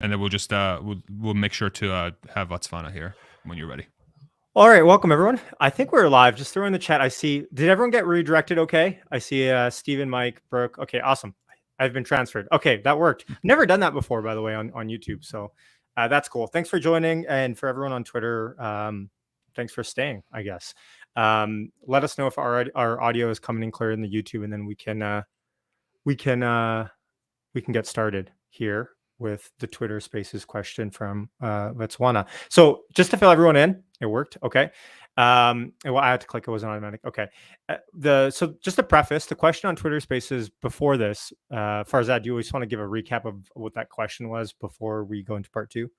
and then we'll just we'll make sure to have Vatsvana here when you're ready. All right, welcome everyone. I think we're live. Just throw in the chat. I see. Did everyone get redirected? Okay. I see Stephen, Mike, Brooke. Okay, awesome. I've been transferred. Okay, that worked. Never done that before, by the way, on YouTube. So that's cool. Thanks for joining, and for everyone on Twitter, thanks for staying. I guess. Let us know if our audio is coming in clear in the YouTube, and then we can get started here with the Twitter Spaces question from Vetswana. So just to fill everyone in, it worked. Okay. Well, I had to click. It wasn't automatic. Okay. So just to preface, the question on Twitter Spaces before this, Farzad, do you always want to give a recap of what that question was before we go into part two?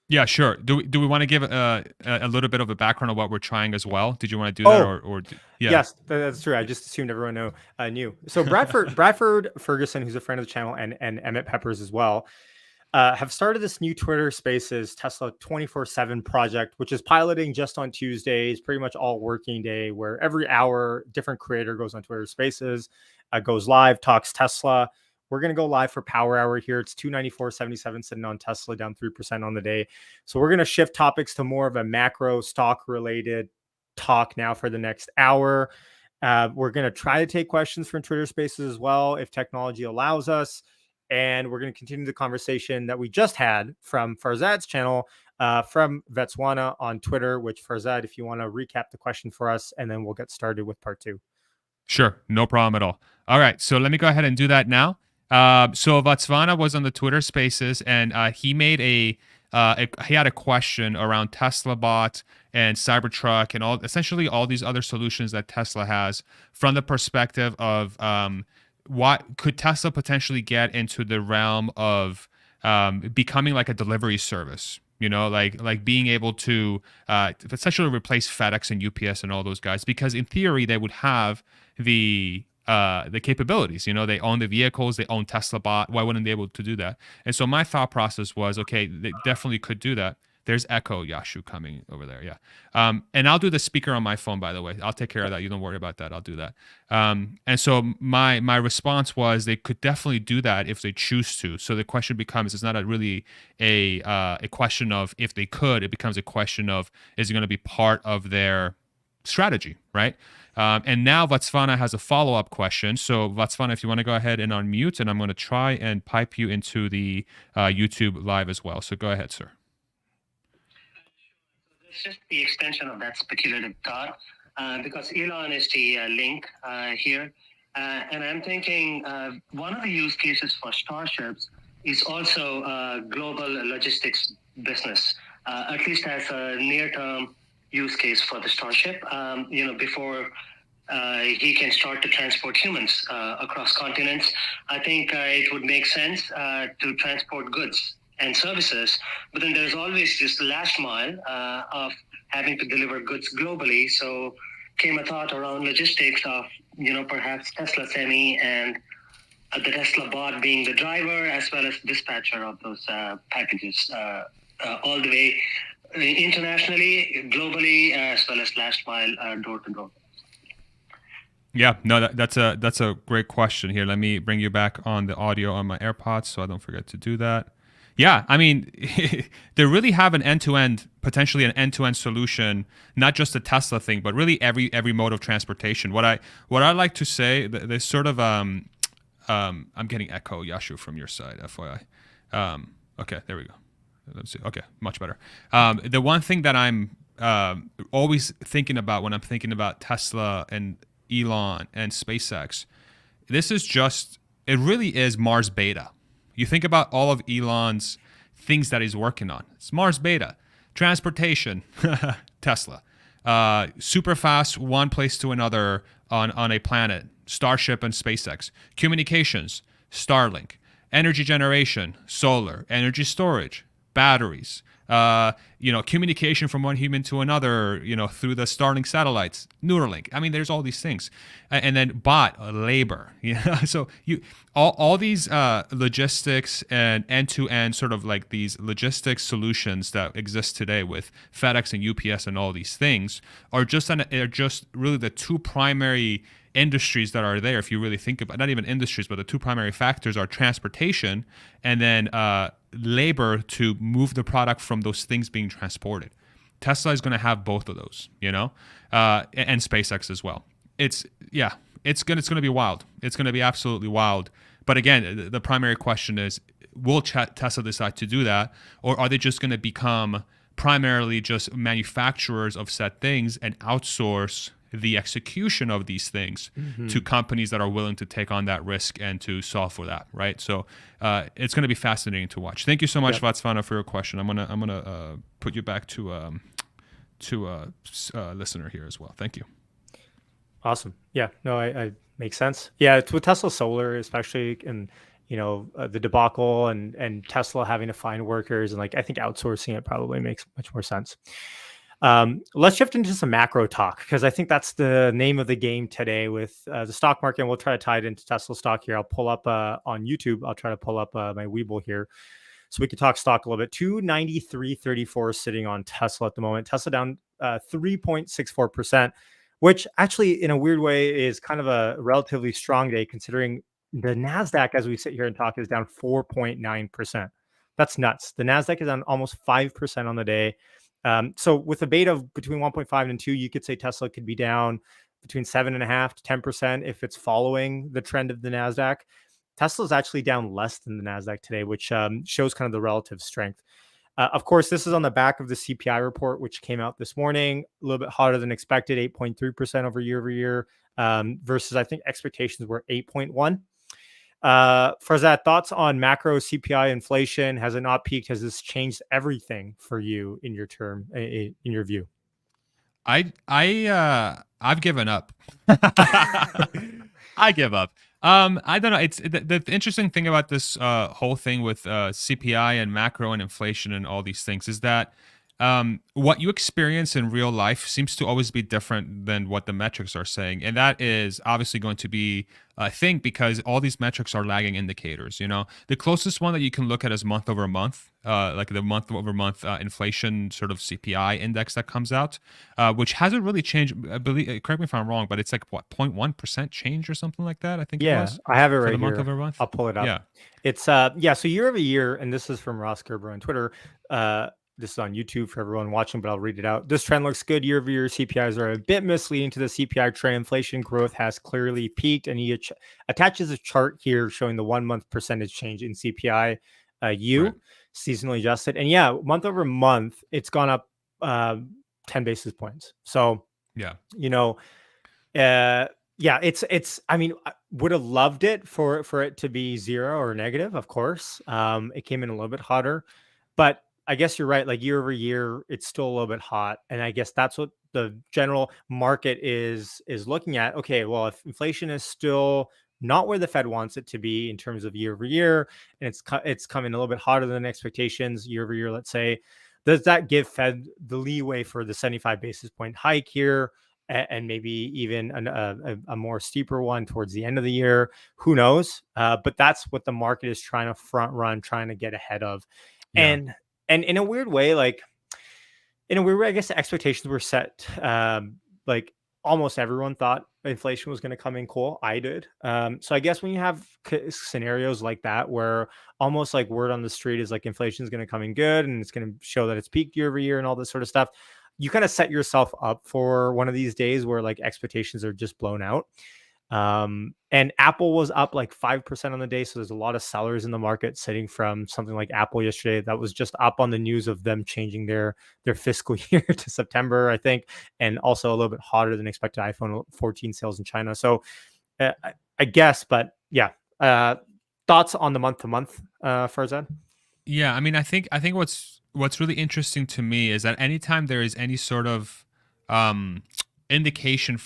Yeah, sure. Do we want to give a little bit of a background of what we're trying as well? Did you want to do that, or yeah? Yes, that's true. I just assumed everyone knew. So Bradford Ferguson, who's a friend of the channel, and Emmett Peppers as well, have started this new Twitter Spaces Tesla 24/7 project, which is piloting just on Tuesdays, pretty much all working day, where every hour, different creator goes on Twitter Spaces, goes live, talks Tesla. We're going to go live for Power Hour here. It's 294.77 sitting on Tesla, down 3% on the day. So we're going to shift topics to more of a macro stock related talk now for the next hour. We're going to try to take questions from Twitter Spaces as well, if technology allows us. And we're going to continue the conversation that we just had from Farzad's channel, from Vetswana on Twitter, which Farzad, if you want to recap the question for us, and then we'll get started with part two. Sure, no problem at all. All right, so let me go ahead and do that now. So Vatsvana was on the Twitter Spaces, and he made he had a question around Tesla Bot and Cybertruck and essentially all these other solutions that Tesla has from the perspective of what could Tesla potentially get into the realm of becoming like a delivery service. You know, like being able to essentially replace FedEx and UPS and all those guys, because in theory they would have the capabilities. You know, they own the vehicles, they own Tesla Bot. Why wouldn't they be able to do that? And so my thought process was, okay, they definitely could do that. There's Echo Yashu coming over there, yeah. And I'll do the speaker on my phone, by the way. I'll take care of that. You don't worry about that. I'll do that. And so my response was they could definitely do that if they choose to. So the question becomes, it's not really a question of if they could. It becomes a question of, is it going to be part of their strategy, right? And now Vatsvana has a follow-up question. So Vatsvana, if you want to go ahead and unmute, and I'm going to try and pipe you into the YouTube live as well. So go ahead, sir. It's just the extension of that speculative thought, because Elon is the link here. And I'm thinking one of the use cases for Starships is also global logistics business, at least as a near-term use case for the Starship, before he can start to transport humans across continents. I think it would make sense to transport goods and services, but then there's always this last mile of having to deliver goods globally. So came a thought around logistics of, perhaps Tesla Semi and the Tesla Bot being the driver as well as dispatcher of those packages all the way internationally, globally, as well as last mile door to door. Yeah, no, that's a great question. Here, let me bring you back on the audio on my AirPods so I don't forget to do that. Yeah, I mean, they really have potentially an end-to-end solution, not just the Tesla thing, but really every mode of transportation. What I like to say, there's sort of I'm getting echo Yashu from your side, FYI. Okay, there we go. Let's see. Okay, much better. The one thing that I'm always thinking about when I'm thinking about Tesla and Elon and SpaceX, it really is Mars Beta. You think about all of Elon's things that he's working on. It's Mars Beta, transportation, Tesla, super fast, one place to another on a planet, Starship and SpaceX, communications, Starlink, energy generation, solar, energy storage, batteries, communication from one human to another, through the Starlink satellites, Neuralink. I mean, there's all these things, and then bot labor. So all these logistics and end-to-end sort of like these logistics solutions that exist today with FedEx and UPS and all these things are just really the two primary industries that are there, if you really think about, not even industries, but the two primary factors are transportation and then labor to move the product from those things being transported. Tesla is going to have both of those, and SpaceX as well. It's going to be wild. It's going to be absolutely wild. But again, the primary question is, will Tesla decide to do that, or are they just going to become primarily just manufacturers of said things and outsource the execution of these things to companies that are willing to take on that risk and to solve for that, right? So it's going to be fascinating to watch. Thank you so much, Vatsvana, for your question. I'm gonna put you back to a listener here as well. Thank you. Awesome. Yeah. No, I makes sense. Yeah, it's with Tesla Solar, especially, and the debacle and Tesla having to find workers, and like I think outsourcing it probably makes much more sense. Let's shift into some macro talk, because I think that's the name of the game today with the stock market. And we'll try to tie it into Tesla stock here. I'll pull up on YouTube. I'll try to pull up my Webull here so we can talk stock a little bit. 293.34 sitting on Tesla at the moment. Tesla down 3.64%, which actually in a weird way is kind of a relatively strong day, considering the NASDAQ, as we sit here and talk, is down 4.9%. That's nuts. The NASDAQ is down almost 5% on the day. So with a beta of between 1.5 and 2, you could say Tesla could be down between 7.5 to 10% if it's following the trend of the NASDAQ. Tesla is actually down less than the NASDAQ today, which shows kind of the relative strength. Of course, this is on the back of the CPI report, which came out this morning, a little bit hotter than expected, 8.3% over year, versus I think expectations were 8.1. Farzad, thoughts on macro CPI inflation? Has it not peaked? Has this changed everything for you in your view? I've given up. I give up. I don't know. It's the interesting thing about this whole thing with CPI and macro and inflation and all these things is that what you experience in real life seems to always be different than what the metrics are saying. And that is obviously going to be a thing because all these metrics are lagging indicators. The closest one that you can look at is month over month, like the month over month inflation sort of CPI index that comes out, which hasn't really changed. I believe, correct me if I'm wrong, but it's like what, 0.1% change or something like that. I think it was. I have it for right the month here. over month. I'll pull it up. Yeah. It's so year over year, and this is from Ross Gerber on Twitter. This is on YouTube for everyone watching, but I'll read it out. This trend looks good. Year over year CPIs are a bit misleading to the CPI trend. Inflation growth has clearly peaked, and he attaches a chart here showing the 1 month percentage change in CPI seasonally adjusted. And yeah, month over month, it's gone up 10 basis points. So it's I mean, I would have loved it for it to be zero or negative, of course. It came in a little bit hotter, but I guess you're right. Like year over year, it's still a little bit hot. And I guess that's what the general market is looking at. Okay, well, if inflation is still not where the Fed wants it to be in terms of year over year, and it's coming a little bit hotter than expectations year over year, let's say, does that give Fed the leeway for the 75 basis point hike here? And maybe even a more steeper one towards the end of the year? Who knows? But that's what the market is trying to front run, trying to get ahead of. Yeah. And in a weird way, I guess the expectations were set. Like almost everyone thought inflation was going to come in cool. I did. So I guess when you have scenarios like that, where almost like word on the street is like inflation is going to come in good and it's going to show that it's peaked year over year and all this sort of stuff, you kind of set yourself up for one of these days where like expectations are just blown out. And Apple was up like 5% on the day. So there's a lot of sellers in the market sitting from something like Apple yesterday that was just up on the news of them changing their fiscal year to September, I think, and also a little bit hotter than expected iPhone 14 sales in China. So I guess, but yeah, thoughts on the month to month, Farzad? Yeah, I mean, I think what's really interesting to me is that anytime there is any sort of indication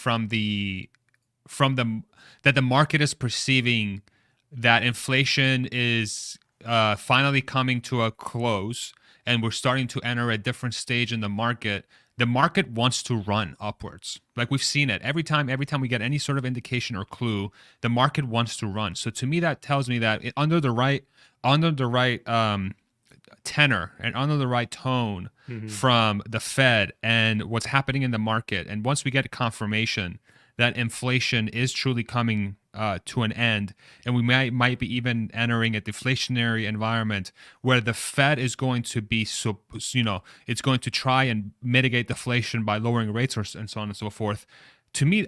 that the market is perceiving that inflation is finally coming to a close and we're starting to enter a different stage in the market wants to run upwards. Like we've seen it every time we get any sort of indication or clue, the market wants to run. So to me, that tells me that under the right tenor and under the right tone from the Fed and what's happening in the market, and once we get confirmation that inflation is truly coming to an end, and we might be even entering a deflationary environment where the Fed is going to be it's going to try and mitigate deflation by lowering rates and so on and so forth. To me,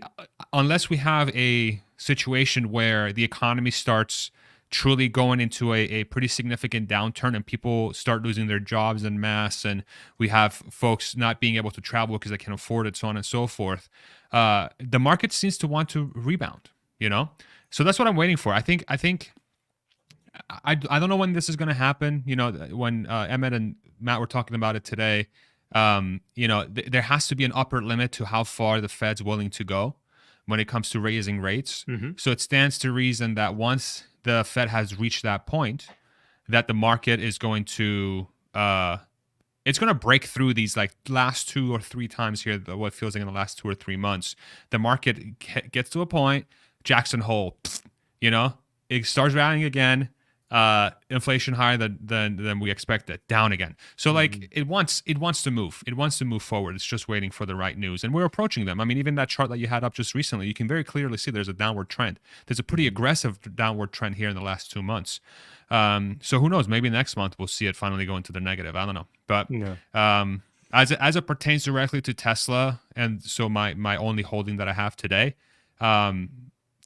unless we have a situation where the economy starts truly going into a pretty significant downturn and people start losing their jobs en masse, and we have folks not being able to travel because they can't afford it, so on and so forth, the market seems to want to rebound, so that's what I'm waiting for. I don't know when this is going to happen. When Emmett and Matt were talking about it today, there has to be an upper limit to how far the Fed's willing to go when it comes to raising rates. Mm-hmm. So it stands to reason that once the Fed has reached that point, that the market is going to it's going to break through these like last 2 or 3 times here, what feels like in the last 2 or 3 months. The market gets to a point, Jackson Hole, it starts rallying again. Inflation higher than we expected, down again. So like it wants to move. It wants to move forward. It's just waiting for the right news, and we're approaching them. I mean, even that chart that you had up just recently, you can very clearly see there's a downward trend. There's a pretty aggressive downward trend here in the last 2 months. So who knows? Maybe next month we'll see it finally go into the negative. I don't know, but as it pertains directly to Tesla, and so my only holding that I have today.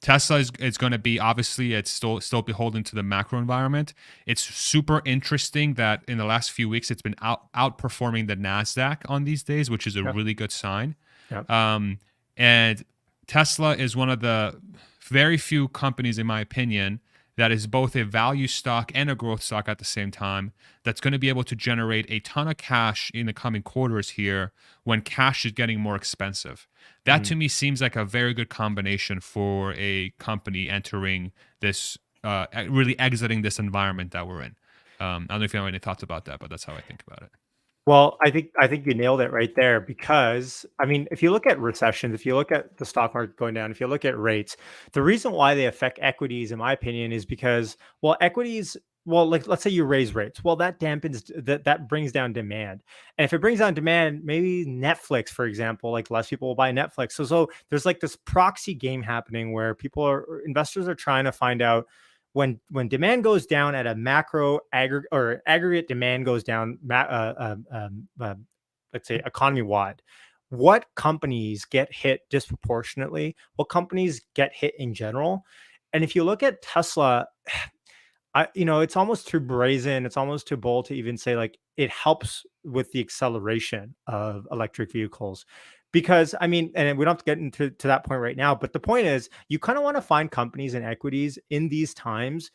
Tesla is going to be, obviously, it's still beholden to the macro environment. It's super interesting that in the last few weeks, it's been outperforming the NASDAQ on these days, which is a really good sign. Yep. And Tesla is one of the very few companies, in my opinion, that is both a value stock and a growth stock at the same time, that's going to be able to generate a ton of cash in the coming quarters here when cash is getting more expensive. That to me seems like a very good combination for a company entering this, really exiting this environment that we're in. I don't know if you have any thoughts about that, but that's how I think about it. Well, I think you nailed it right there, because I mean, if you look at recessions, if you look at the stock market going down, if you look at rates, the reason why they affect equities, in my opinion, is because, well, equities, well, like let's say you raise rates, well, that dampens that brings down demand, and if it brings down demand, maybe Netflix, for example, like less people will buy Netflix. So there's like this proxy game happening where investors are trying to find out, when demand goes down at a macro aggregate demand goes down, let's say economy wide, what companies get hit disproportionately? What companies get hit in general? And if you look at Tesla, it's almost too brazen, it's almost too bold to even say like it helps with the acceleration of electric vehicles. Because I mean, and we don't have to get into that point right now, but the point is, you kind of want to find companies and equities in these times,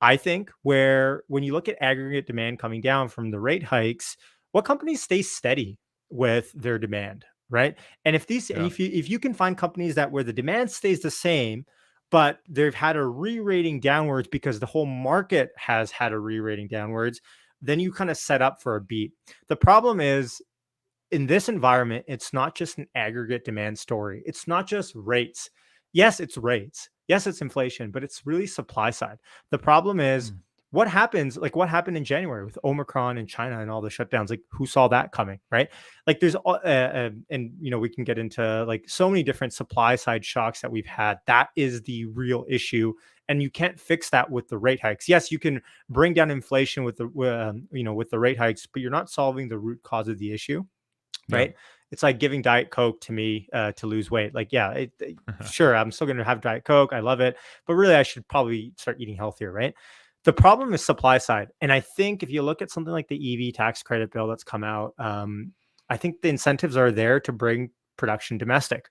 I think, where when you look at aggregate demand coming down from the rate hikes, what companies stay steady with their demand, right? And if you can find companies that where the demand stays the same, but they've had a re-rating downwards because the whole market has had a re-rating downwards, then you kind of set up for a beat. The problem is, in this environment, it's not just an aggregate demand story. It's not just rates. Yes, it's rates. Yes, it's inflation, but it's really supply side. The problem is what happened in January with Omicron in China and all the shutdowns. Like, who saw that coming, right? Like there's, we can get into like so many different supply side shocks that we've had. That is the real issue. And you can't fix that with the rate hikes. Yes, you can bring down inflation with the rate hikes, but you're not solving the root cause of the issue. Right. It's like giving Diet Coke to me to lose weight. Like, yeah, sure, I'm still going to have Diet Coke. I love it. But really, I should probably start eating healthier. Right. The problem is supply side. And I think if you look at something like the EV tax credit bill that's come out, I think the incentives are there to bring production domestic.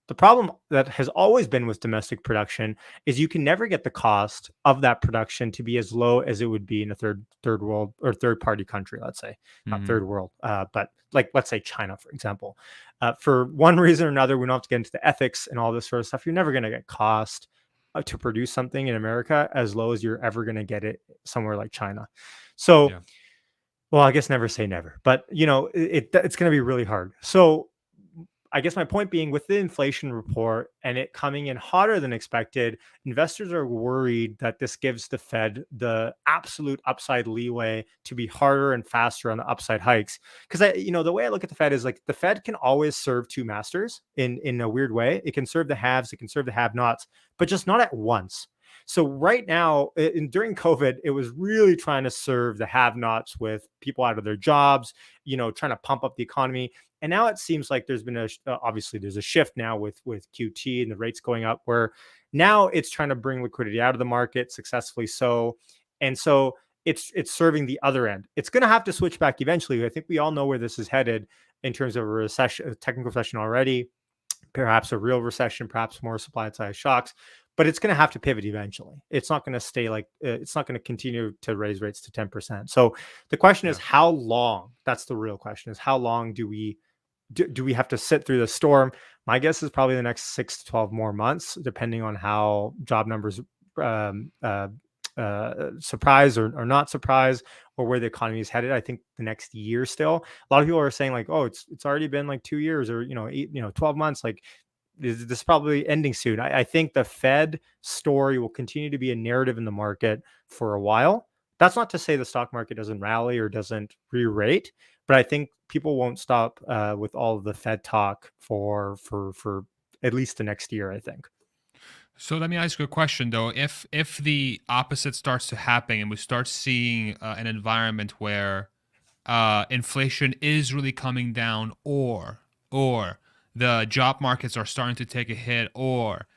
The problem that has always been with domestic production is you can never get the cost of that production to be as low as it would be in a third world or third party country, let's say, not third world, but like, let's say China, for example. For one reason or another, we don't have to get into the ethics and all this sort of stuff. You're never going to get cost to produce something in America as low as you're ever going to get it somewhere like China. So, well, I guess never say never, but it's going to be really hard. So I guess my point being, with the inflation report and it coming in hotter than expected, investors are worried that this gives the Fed the absolute upside leeway to be harder and faster on the upside hikes. Because the way I look at the Fed is like the Fed can always serve two masters in a weird way. It can serve the haves, it can serve the have-nots, but just not at once. So right now, during COVID, it was really trying to serve the have-nots with people out of their jobs, trying to pump up the economy. And now it seems like there's been obviously there's a shift now with QT and the rates going up, where now it's trying to bring liquidity out of the market successfully. And so it's serving the other end. It's going to have to switch back eventually. I think we all know where this is headed in terms of a recession, a technical recession already, perhaps a real recession, perhaps more supply side shocks. But it's going to have to pivot eventually. It's not going to stay it's not going to continue to raise rates to 10%. So the question is, how long? That's the real question: is how long do we have to sit through the storm? My guess is probably the next 6 to 12 more months, depending on how job numbers surprise or not surprise, or where the economy is headed. I think the next year still. A lot of people are saying like, oh, it's already been like 2 years, or 12 months. Like, this is probably ending soon. I think the Fed story will continue to be a narrative in the market for a while. That's not to say the stock market doesn't rally or doesn't re-rate, but I think people won't stop with all of the Fed talk for at least the next year, I think. So let me ask you a question though. If the opposite starts to happen and we start seeing an environment where inflation is really coming down, or the job markets are starting to take a hit, or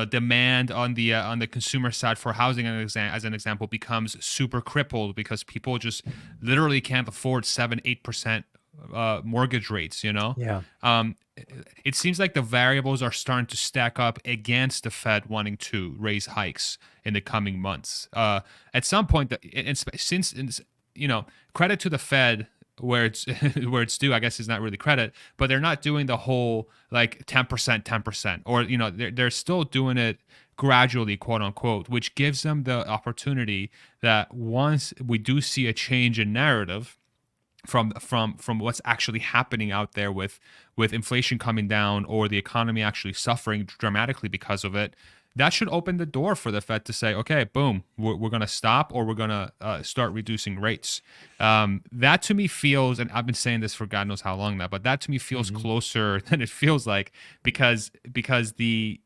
demand on the consumer side for housing as an example becomes super crippled because people just literally can't afford 7-8% mortgage rates. Yeah. It seems like the variables are starting to stack up against the Fed wanting to raise hikes in the coming months. At some point, credit to the Fed where it's where it's due, I guess, is not really credit, but they're not doing the whole like 10%, or they're still doing it gradually, quote unquote, which gives them the opportunity that once we do see a change in narrative from what's actually happening out there with inflation coming down or the economy actually suffering dramatically because of it, that should open the door for the Fed to say, okay, boom, we're going to stop, or we're going to start reducing rates. That to me feels, and I've been saying this for God knows how long now, but that to me feels closer than it feels like, because the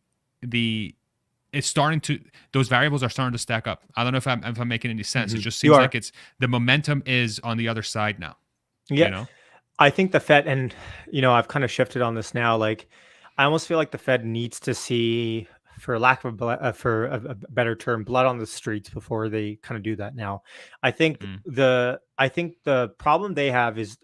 it's starting to, those variables are starting to stack up. I don't know if I'm making any sense. It just seems like it's the momentum is on the other side now. Yeah. I think the Fed, and I've kind of shifted on this now. Like, I almost feel like the Fed needs to see, for lack of a better term, blood on the streets before they kind of do that. Now, I think the problem they have is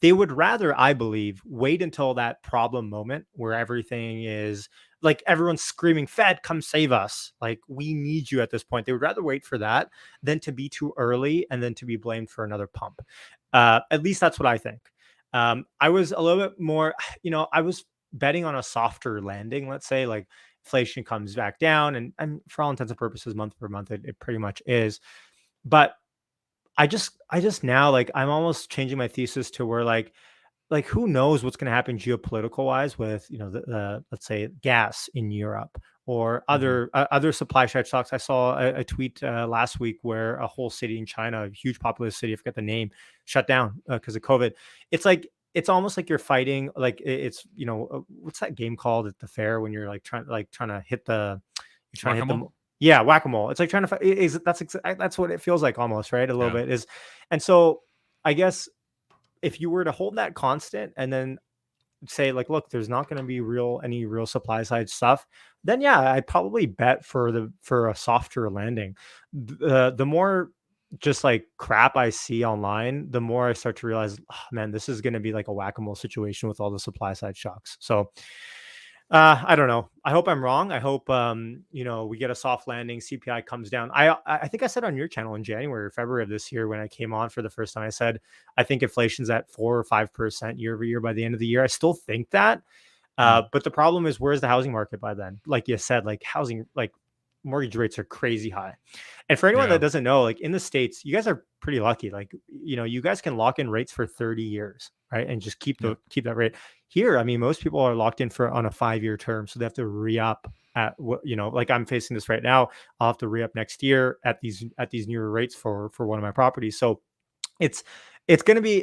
they would rather, I believe, wait until that problem moment where everything is like everyone's screaming, "Fed, come save us! Like, we need you at this point." They would rather wait for that than to be too early and then to be blamed for another pump. At least that's what I think. I was a little bit more, I was betting on a softer landing. Let's say like inflation comes back down, and for all intents and purposes, month per month, it pretty much is. But I just now, like, I'm almost changing my thesis to where like who knows what's going to happen geopolitical wise with the let's say gas in Europe or other supply side stocks. I saw a tweet last week where a whole city in China, a huge populous city, I forget the name, shut down because of COVID. It's like, it's almost like you're fighting, like it's what's that game called at the fair when you're like trying to hit the, you're trying to hit them. Yeah, whack-a-mole. It's like trying to fight. That's what it feels like almost, right? A little bit is, and so I guess if you were to hold that constant and then say like, look, there's not going to be any real supply side stuff, then yeah, I'd probably bet for a softer landing. The more just like crap I see online, the more I start to realize, oh, man, this is going to be like a whack-a-mole situation with all the supply side shocks. So I don't know. I hope I'm wrong. I hope we get a soft landing. CPI comes down. I think I said on your channel in January or February of this year when I came on for the first time, I said I think inflation's at 4 or 5% year over year by the end of the year. I still think that. But the problem is, where's the housing market by then? Like you said, like housing, like mortgage rates are crazy high. And for anyone that doesn't know, like in the States, you guys are pretty lucky. Like, you guys can lock in rates for 30 years, right? And just keep that rate. Here, I mean, most people are locked in on a 5-year term, so they have to re-up at what, like I'm facing this right now. I'll have to re-up next year at these newer rates for one of my properties. So it's going to be,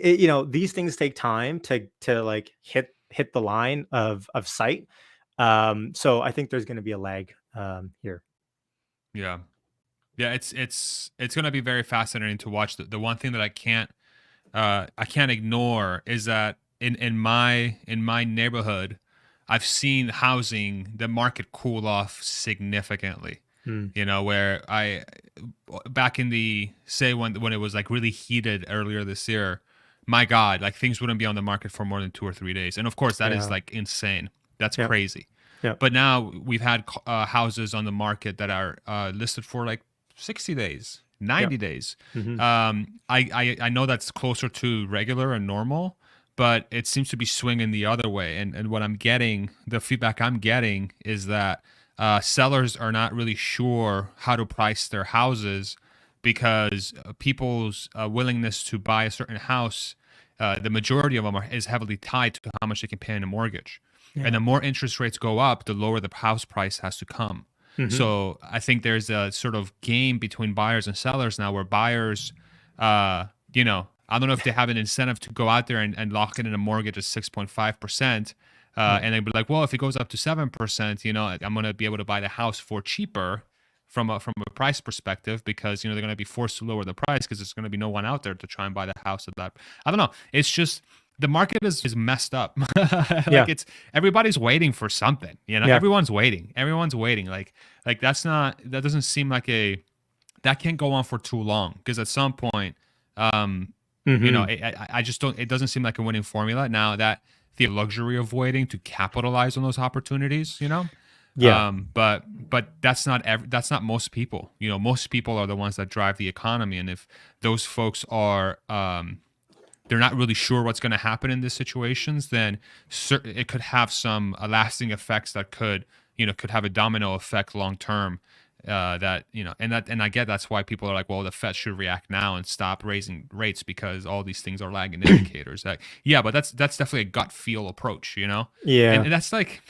these things take time to like hit the line of sight. So I think there's going to be a lag here. Yeah. It's going to be very fascinating to watch. The one thing that I can't ignore is that in my neighborhood, I've seen the market cool off significantly. Where back in the, say, when it was like really heated earlier this year, my God, like things wouldn't be on the market for more than 2 or 3 days. And of course that is like insane. That's crazy. Yeah. But now we've had houses on the market that are listed for like 60 days, 90 days. I know that's closer to regular and normal, but it seems to be swinging the other way. And what I'm getting, the feedback I'm getting is that sellers are not really sure how to price their houses because people's willingness to buy a certain house, the majority of them is heavily tied to how much they can pay in a mortgage. And the more interest rates go up, the lower the house price has to come. So I think there's a sort of game between buyers and sellers now where buyers, I don't know if they have an incentive to go out there and lock it in a mortgage at 6.5%. And they'd be like, well, if it goes up to 7%, I'm going to be able to buy the house for cheaper from a price perspective because, they're going to be forced to lower the price because there's going to be no one out there to try and buy the house at that. I don't know. It's just the market is messed up. It's everybody's waiting for something, everyone's waiting. Like that doesn't seem like that can't go on for too long because at some point, I just don't, it doesn't seem like a winning formula now that the luxury of waiting to capitalize on those opportunities, but that's not most people. Most people are the ones that drive the economy, and if those folks are they're not really sure what's going to happen in these situations, then it could have some lasting effects that could have a domino effect long term. And I get that's why people are like, well, the Fed should react now and stop raising rates because all these things are lagging indicators. But that's definitely a gut feel approach, And that's like,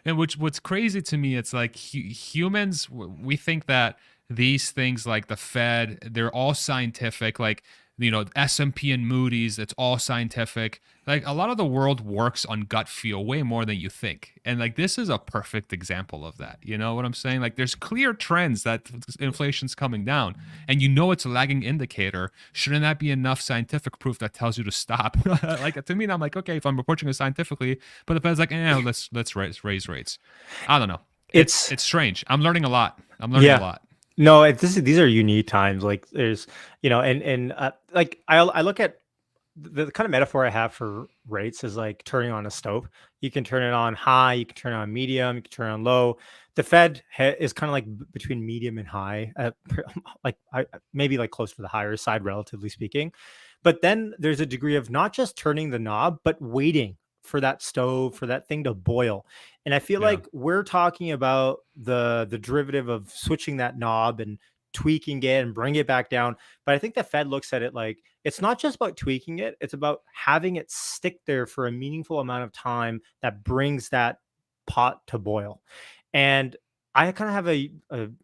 and what's crazy to me, it's like humans, we think that these things like the Fed, they're all scientific, like S&P and Moody's, it's all scientific. Like a lot of the world works on gut feel way more than you think. And like this is a perfect example of that. You know what I'm saying? Like there's clear trends that inflation's coming down and it's a lagging indicator. Shouldn't that be enough scientific proof that tells you to stop? Like to me, I'm like, okay, if I'm approaching it scientifically, but the Fed's like, let's raise rates. I don't know. It's strange. I'm learning a lot. a lot. No, these are unique times. Like there's, like I look at the kind of metaphor I have for rates is like turning on a stove. You can turn it on high, you can turn it on medium, you can turn it on low. The Fed is kind of like between medium and high, maybe like close to the higher side, relatively speaking. But then there's a degree of not just turning the knob, but waiting for that stove, for that thing to boil. And I feel like we're talking about the derivative of switching that knob and tweaking it and bring it back down. But I think the Fed looks at it like it's not just about tweaking it, it's about having it stick there for a meaningful amount of time that brings that pot to boil. And I kind of have a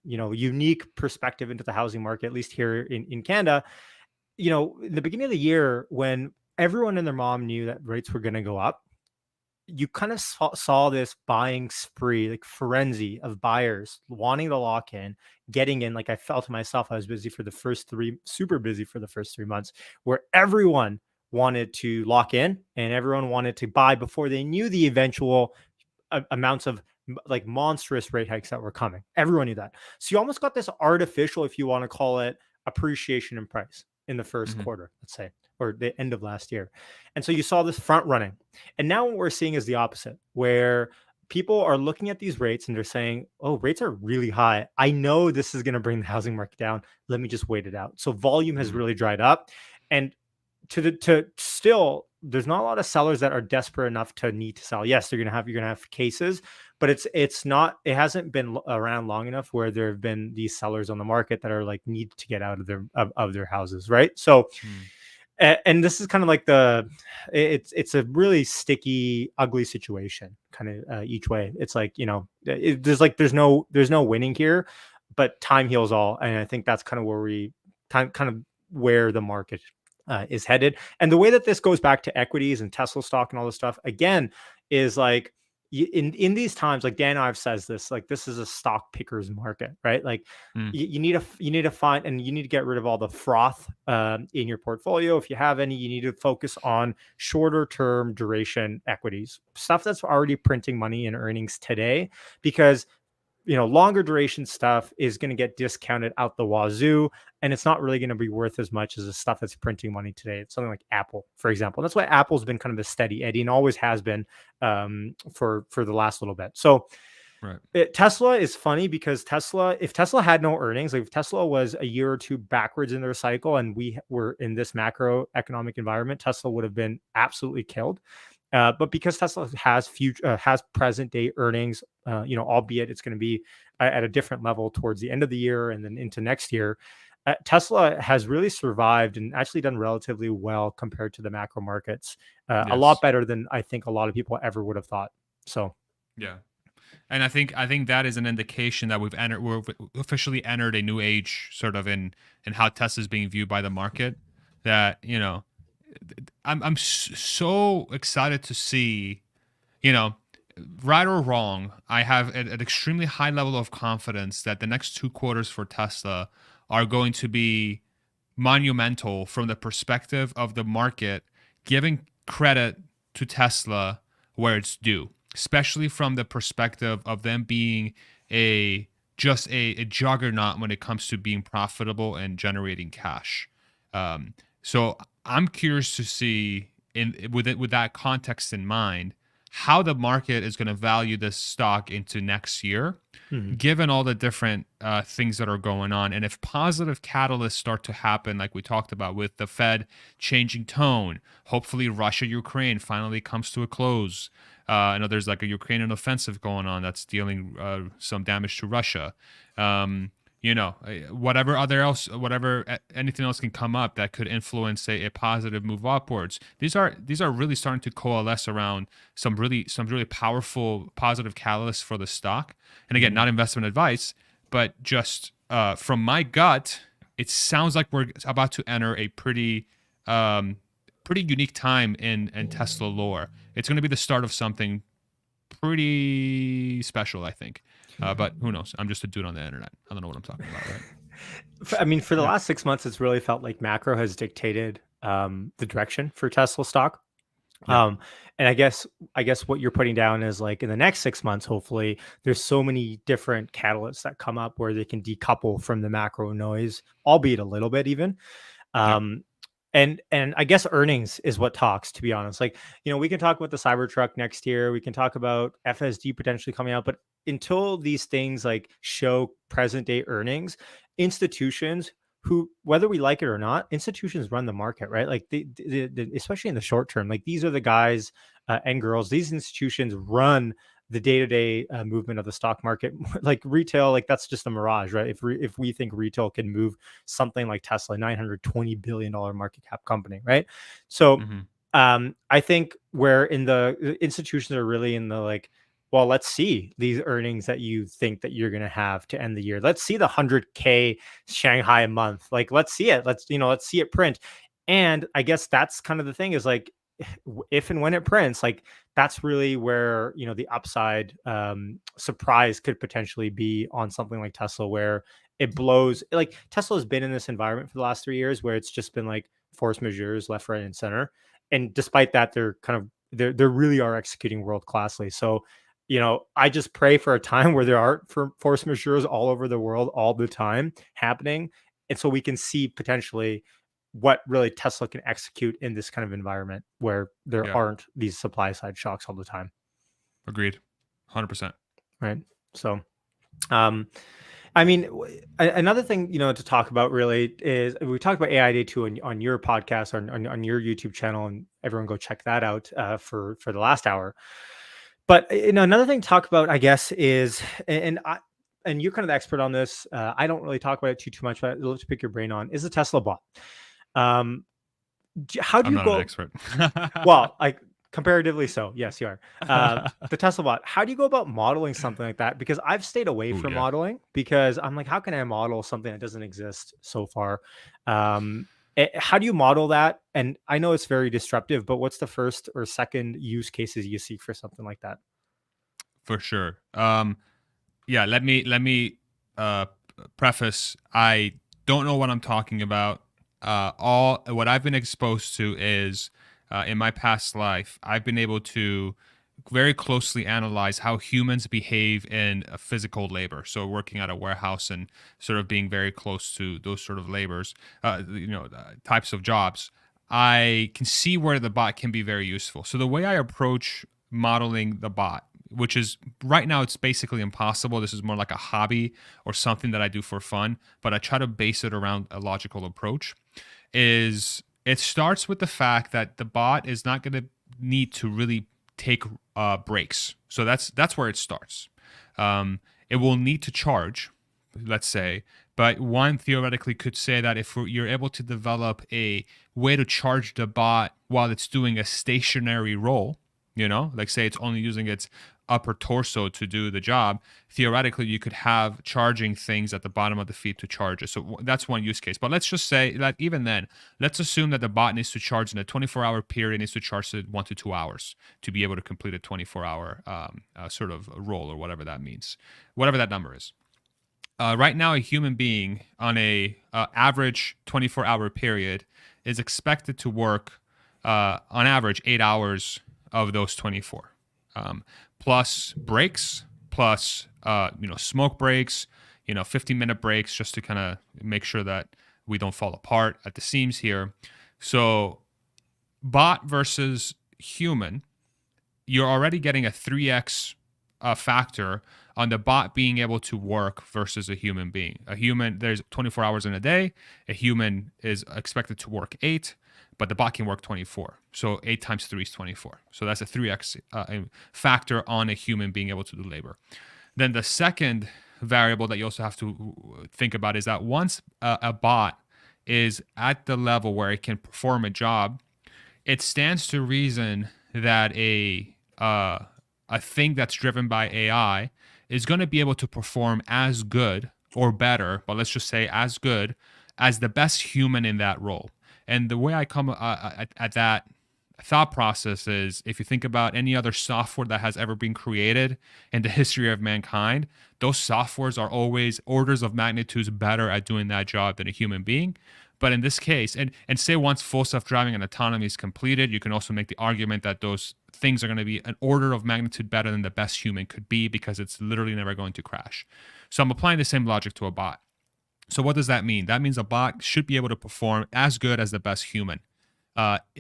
unique perspective into the housing market, at least here in Canada. In the beginning of the year, when everyone and their mom knew that rates were going to go up, you kind of saw this buying spree, like frenzy of buyers wanting to lock in, getting in. Like I felt to myself, I was super busy for the first 3 months, where everyone wanted to lock in and everyone wanted to buy before they knew the eventual amounts of like monstrous rate hikes that were coming. Everyone knew that. So you almost got this artificial, if you want to call it, appreciation in price in the first quarter, let's say, or the end of last year. And so you saw this front running. And now what we're seeing is the opposite, where people are looking at these rates and they're saying, oh, rates are really high. I know this is going to bring the housing market down. Let me just wait it out. So volume has really dried up. And still, there's not a lot of sellers that are desperate enough to need to sell. Yes, you're going to have cases, but it hasn't been around long enough where there have been these sellers on the market that are like need to get out of their houses, right? So Mm. and this is kind of like it's a really sticky, ugly situation kind of each way. It's like, there's no winning here, but time heals all. And I think that's kind of where the market is headed. And the way that this goes back to equities and Tesla stock and all this stuff again is like, in these times, like Dan Ives says this, like this is a stock pickers market, right? Like Mm. you need to find, and you need to get rid of all the froth in your portfolio. If you have any, you need to focus on shorter term duration equities, stuff that's already printing money and earnings today, because longer duration stuff is going to get discounted out the wazoo, and it's not really going to be worth as much as the stuff that's printing money today. It's something like Apple, for example. That's why Apple's been kind of a steady Eddie and always has been for the last little bit. So Right. Tesla is funny because if Tesla had no earnings, like if Tesla was a year or two backwards in their cycle and we were in this macroeconomic environment, Tesla would have been absolutely killed. But because Tesla has present day earnings, albeit it's going to be at a different level towards the end of the year and then into next year, Tesla has really survived and actually done relatively well compared to the macro markets. A lot Yes. better than I think a lot of people ever would have thought. So Yeah. And I think that is an indication that we've officially entered a new age, sort of in how Tesla is being viewed by the market. That I'm so excited to see, right or wrong, I have an extremely high level of confidence that the next 2 quarters for Tesla are going to be monumental from the perspective of the market giving credit to Tesla where it's due, especially from the perspective of them being a juggernaut when it comes to being profitable and generating cash. So I'm curious to see, with that context in mind, how the market is going to value this stock into next year, given all the different things that are going on. And if positive catalysts start to happen, like we talked about with the Fed changing tone, hopefully Russia, Ukraine finally comes to a close. I know there's like a Ukrainian offensive going on that's dealing some damage to Russia. Anything else can come up that could influence a positive move upwards. These are really starting to coalesce around some really powerful positive catalysts for the stock. And again, not investment advice, but just from my gut, it sounds like we're about to enter a pretty unique time in Tesla lore. It's going to be the start of something pretty special, I think. But who knows? I'm just a dude on the internet. I don't know what I'm talking about, right? I mean, for the last 6 months, it's really felt like macro has dictated the direction for Tesla stock. Yeah. And I guess what you're putting down is like in the next 6 months, hopefully, there's so many different catalysts that come up where they can decouple from the macro noise, albeit a little bit even. And I guess earnings is what talks, to be honest. Like, we can talk about the Cybertruck next year. We can talk about FSD potentially coming out, but until these things like show present day earnings, institutions who, whether we like it or not, institutions run the market, right? Like especially in the short term, like these are the guys and girls, these institutions run the day-to-day movement of the stock market. Like retail, like that's just a mirage, right? If we think retail can move something like Tesla, $920 billion market cap company, right? So I think where in the institutions are really in the like, well, let's see these earnings that you think that you're going to have to end the year. Let's see the 100K Shanghai a month. Like, let's see it. Let's see it print. And I guess that's kind of the thing is like, if and when it prints, like that's really where the upside surprise could potentially be on something like Tesla, where it blows. Like Tesla has been in this environment for the last 3 years where it's just been like force majeures left, right, and center. And despite that, they really are executing world classly. So I just pray for a time where there aren't force majeures all over the world all the time happening, and so we can see potentially what really Tesla can execute in this kind of environment where there aren't these supply side shocks all the time. Agreed. 100%. Right. So, I mean, another thing, to talk about really is we talked about AI Day 2 on your podcast, on your YouTube channel, and everyone go check that out for the last hour. But another thing to talk about, I guess, is and you're kind of the expert on this. I don't really talk about it too much, but let's pick your brain on is the Tesla bot. How do I'm you not an go? expert. Well, like comparatively so. Yes, you are. The Tesla bot. How do you go about modeling something like that? Because I've stayed away Ooh, from yeah. modeling because I'm like, how can I model something that doesn't exist so far? How do you model that? And I know it's very disruptive, but what's the first or second use cases you see for something like that? For sure. Yeah, let me uh, preface. I don't know what I'm talking about. All what I've been exposed to is in my past life, I've been able to very closely analyze how humans behave in physical labor. So working at a warehouse and sort of being very close to those sort of labors, types of jobs. I can see where the bot can be very useful. So the way I approach modeling the bot, which is right now it's basically impossible. This is more like a hobby or something that I do for fun, but I try to base it around a logical approach. Is it starts with the fact that the bot is not going to need to really take breaks. So that's where it starts. It will need to charge, let's say, but one theoretically could say that if you're able to develop a way to charge the bot while it's doing a stationary role, like say it's only using its upper torso to do the job, theoretically you could have charging things at the bottom of the feet to charge it. So that's one use case. But let's just say that even then, let's assume that the bot needs to charge in a 24-hour period, needs to charge it 1 to 2 hours to be able to complete a 24-hour sort of role or whatever that means, whatever that number is. Right now, a human being on a average 24-hour period is expected to work on average 8 hours of those 24, plus breaks, plus smoke breaks, 15-minute breaks, just to kind of make sure that we don't fall apart at the seams here. So, bot versus human, you're already getting a 3x factor on the bot being able to work versus a human being. A human, there's 24 hours in a day. A human is expected to work 8, but the bot can work 24. So 8 times 3 is 24. So that's a 3x factor on a human being able to do labor. Then the second variable that you also have to think about is that once a bot is at the level where it can perform a job, it stands to reason that a thing that's driven by AI is going to be able to perform as good or better, but let's just say as good as the best human in that role. And the way I come at that thought process is, if you think about any other software that has ever been created in the history of mankind, those softwares are always orders of magnitudes better at doing that job than a human being. But in this case, and say once full self-driving and autonomy is completed, you can also make the argument that those things are going to be an order of magnitude better than the best human could be, because it's literally never going to crash. So I'm applying the same logic to a bot. So what does that mean? That means a bot should be able to perform as good as the best human.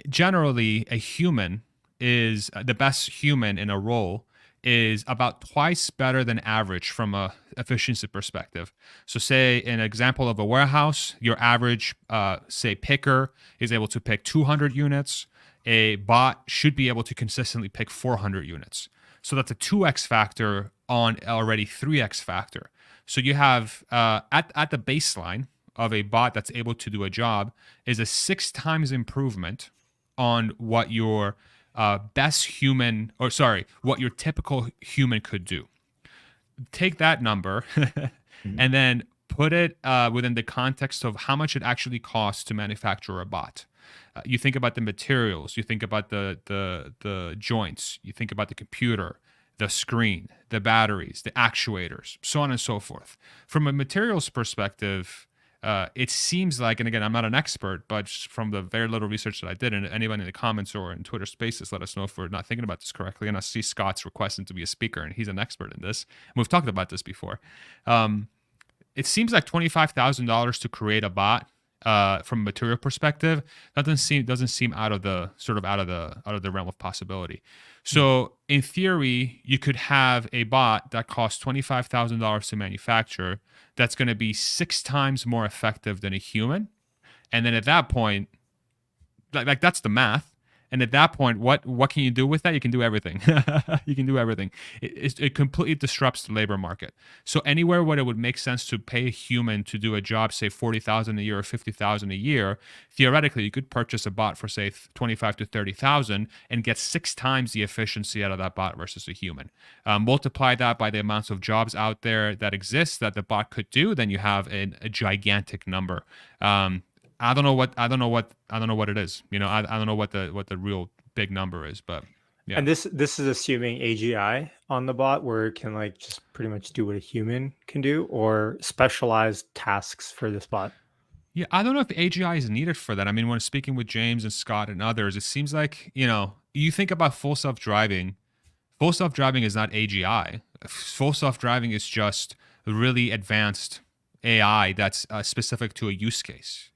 Generally, a human is the best human in a role is about twice better than average from a efficiency perspective. So say an example of a warehouse, your average, say picker is able to pick 200 units. A bot should be able to consistently pick 400 units. So that's a 2x factor on already 3x factor. So you have at the baseline of a bot that's able to do a job is a 6 times improvement on what your what your typical human could do. Take that number and then put it within the context of how much it actually costs to manufacture a bot. You think about the materials, you think about the joints, you think about the computer, the screen, the batteries, the actuators, so on and so forth. From a materials perspective, it seems like, and again, I'm not an expert, but just from the very little research that I did, and anyone in the comments or in Twitter Spaces, let us know if we're not thinking about this correctly. And I see Scott's requesting to be a speaker, and he's an expert in this. And we've talked about this before. It seems like $25,000 to create a bot from a material perspective doesn't seem out of the realm of possibility. So in theory, you could have a bot that costs $25,000 to manufacture that's going to be 6 times more effective than a human. And then at that point, like that's the math. And at that point, what can you do with that? You can do everything. You can do everything. It completely disrupts the labor market. So anywhere where it would make sense to pay a human to do a job, say 40,000 a year or 50,000 a year, theoretically you could purchase a bot for say 25 to 30,000 and get 6 times the efficiency out of that bot versus a human. Multiply that by the amounts of jobs out there that exist that the bot could do, then you have a gigantic number. I don't know what it is. I don't know what the real big number is, but yeah. And this is assuming AGI on the bot, where it can like just pretty much do what a human can do, or specialized tasks for this bot. Yeah, I don't know if AGI is needed for that. I mean, when speaking with James and Scott and others, it seems like, you think about full self-driving. Full self-driving is not AGI. Full self-driving is just really advanced AI that's specific to a use case,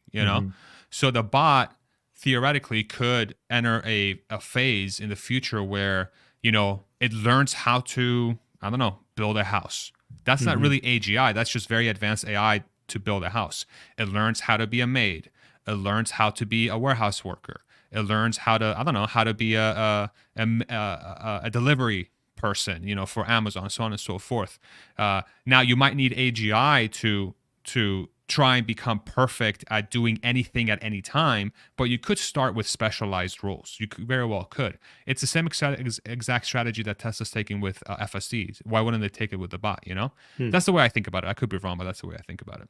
So the bot theoretically could enter a phase in the future where, it learns how to, I don't know, build a house. That's not really AGI. That's just very advanced AI to build a house. It learns how to be a maid. It learns how to be a warehouse worker. It learns how to, I don't know, how to be a delivery person, for Amazon, so on and so forth. Now you might need AGI to try and become perfect at doing anything at any time, but you could start with specialized roles. You very well could. It's the same exact strategy that Tesla's taking with FSDs. Why wouldn't they take it with the bot? That's the way I think about it. I could be wrong, but that's the way I think about it.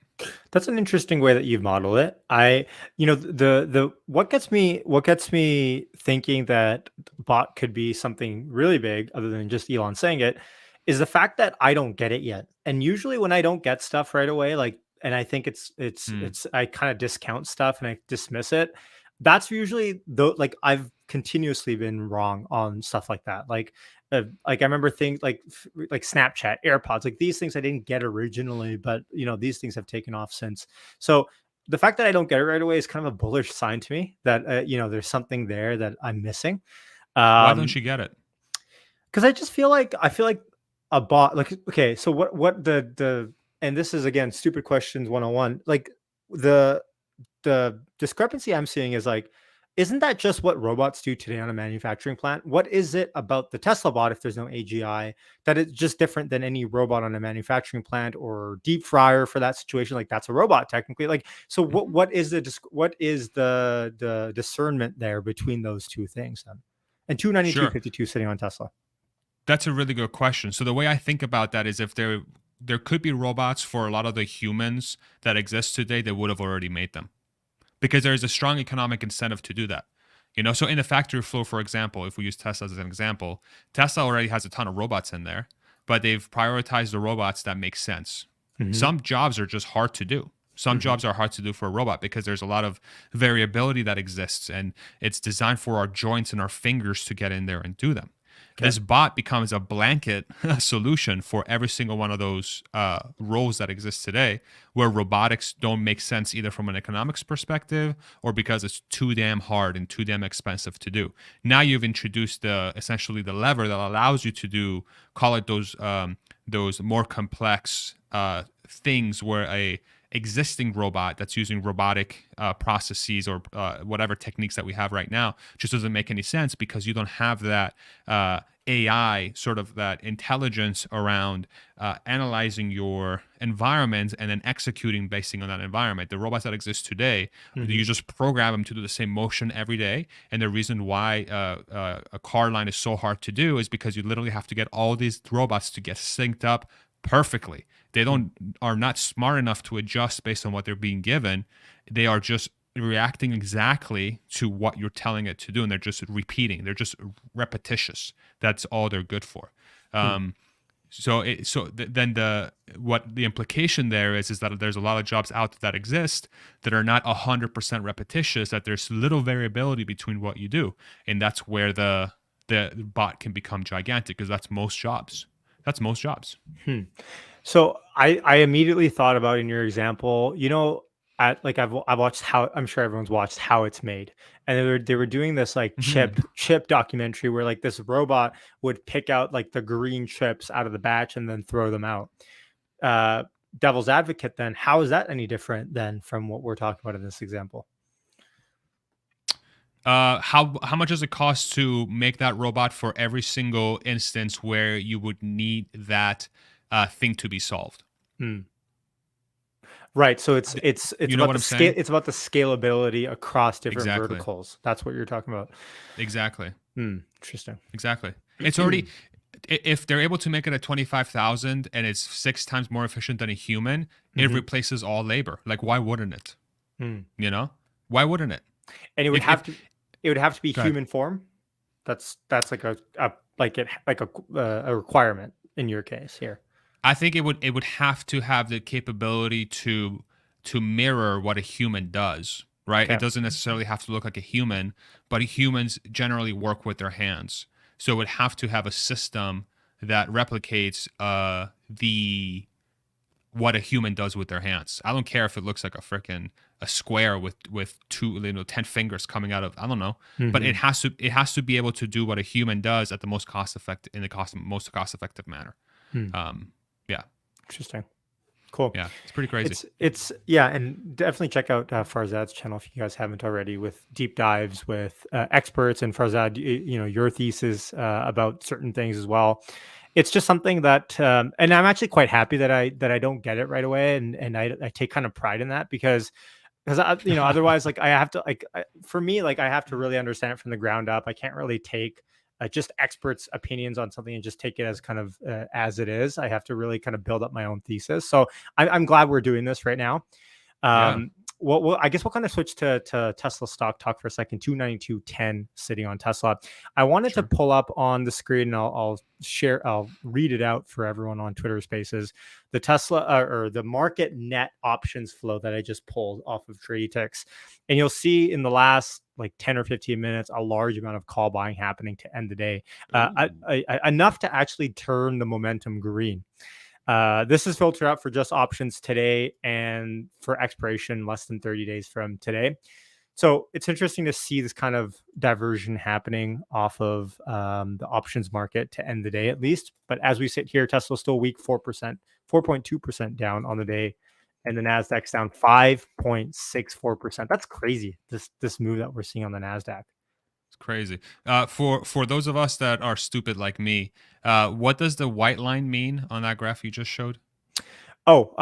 That's an interesting way that you've modeled it. What gets me thinking that bot could be something really big, other than just Elon saying it, is the fact that I don't get it yet. And usually when I don't get stuff right away, and I think it's I kind of discount stuff and I dismiss it. That's usually I've continuously been wrong on stuff like that. I remember things like Snapchat, AirPods, like these things I didn't get originally, but these things have taken off since. So the fact that I don't get it right away is kind of a bullish sign to me that there's something there that I'm missing. Why don't you get it? Because I feel like a bot, okay, so what the and this is again stupid questions 101, like the discrepancy I'm seeing is isn't that just what robots do today on a manufacturing plant? What is it about the Tesla bot, if there's no AGI, that it's just different than any robot on a manufacturing plant or deep fryer for that situation? Like that's a robot technically. So what is the discernment there between those two things then? And 292.52 sitting on Tesla. That's a really good question. So the way I think about that is if there could be robots for a lot of the humans that exist today, they would have already made them, because there's a strong economic incentive to do that. So in the factory floor, for example, if we use Tesla as an example, Tesla already has a ton of robots in there, but they've prioritized the robots that make sense. Some jobs are just hard to do. Some jobs are hard to do for a robot because there's a lot of variability that exists, and it's designed for our joints and our fingers to get in there and do them. Okay. This bot becomes a blanket solution for every single one of those roles that exist today, where robotics don't make sense either from an economics perspective or because it's too damn hard and too damn expensive to do. Now you've introduced essentially the lever that allows you to do, call it those more complex things where a existing robot that's using robotic processes or whatever techniques that we have right now just doesn't make any sense, because you don't have that AI, sort of that intelligence around analyzing your environment and then executing basing on that environment. The robots that exist today, you just program them to do the same motion every day. And the reason why a car line is so hard to do is because you literally have to get all these robots to get synced up perfectly. They are not smart enough to adjust based on what they're being given. They are just reacting exactly to what you're telling it to do, and they're just repeating. They're just repetitious. That's all they're good for. Then the implication there is that there's a lot of jobs out that exist that are not 100% repetitious. That there's little variability between what you do, and that's where the bot can become gigantic, because that's most jobs. So I immediately thought about, in your example, I've watched I'm sure everyone's watched How It's Made, and they were doing this chip documentary where this robot would pick out the green chips out of the batch and then throw them out. Devil's advocate, then, how is that any different than from what we're talking about in this example? How much does it cost to make that robot for every single instance where you would need that thing to be solved? Hmm. Right. So it's You know about what the I'm scale. saying? It's about the scalability across different Exactly. verticals. That's what you're talking about. Exactly. Interesting. Exactly. It's already if they're able to make it at 25,000 and it's 6 times more efficient than a human, it Mhm. replaces all labor. Like why wouldn't it? Mm. You know? Why wouldn't it? And If it would have to be go ahead. human form. That's like a requirement in your case here. I think it would have to have the capability to mirror what a human does, right? It Okay. doesn't necessarily have to look like a human, but humans generally work with their hands. So it would have to have a system that replicates the what a human does with their hands. I don't care if it looks like a square with 10 fingers coming out of, I don't know, but Hmm. it has to be able to do what a human does at the most most cost effective manner. Hmm. Um, yeah, Interesting. Cool. yeah, it's pretty crazy. It's yeah, and definitely check out Farzad's channel if you guys haven't already, with deep dives with experts, and Farzad, your thesis about certain things as well. It's just something that, and I'm actually quite happy that I don't get it right away, and I take kind of pride in that, because otherwise, like, I have to, like, for me, like, I have to really understand it from the ground up. I can't really take just experts opinions on something and just take it as kind of as it is. I have to really kind of build up my own thesis. So I'm glad we're doing this right now. Yeah, um well, I guess we'll kind of switch to Tesla stock talk for a second. 292.10 sitting on Tesla. I wanted to sure. pull up on the screen, and I'll read it out for everyone on Twitter Spaces. The Tesla or the market net options flow that I just pulled off of Traditex, and you'll see in the last like 10 or 15 minutes a large amount of call buying happening to end the day, Ooh, enough to actually turn the momentum green. This is filtered out for just options today and for expiration less than 30 days from today. So it's interesting to see this kind of diversion happening off of the options market to end the day, at least. But as we sit here, Tesla's still weak, 4%, 4.2% down on the day, and the Nasdaq's down 5.64%. That's crazy. This move that we're seeing on the Nasdaq. it's crazy. For those of us that are stupid like me, what does the white line mean on that graph you just showed? Oh,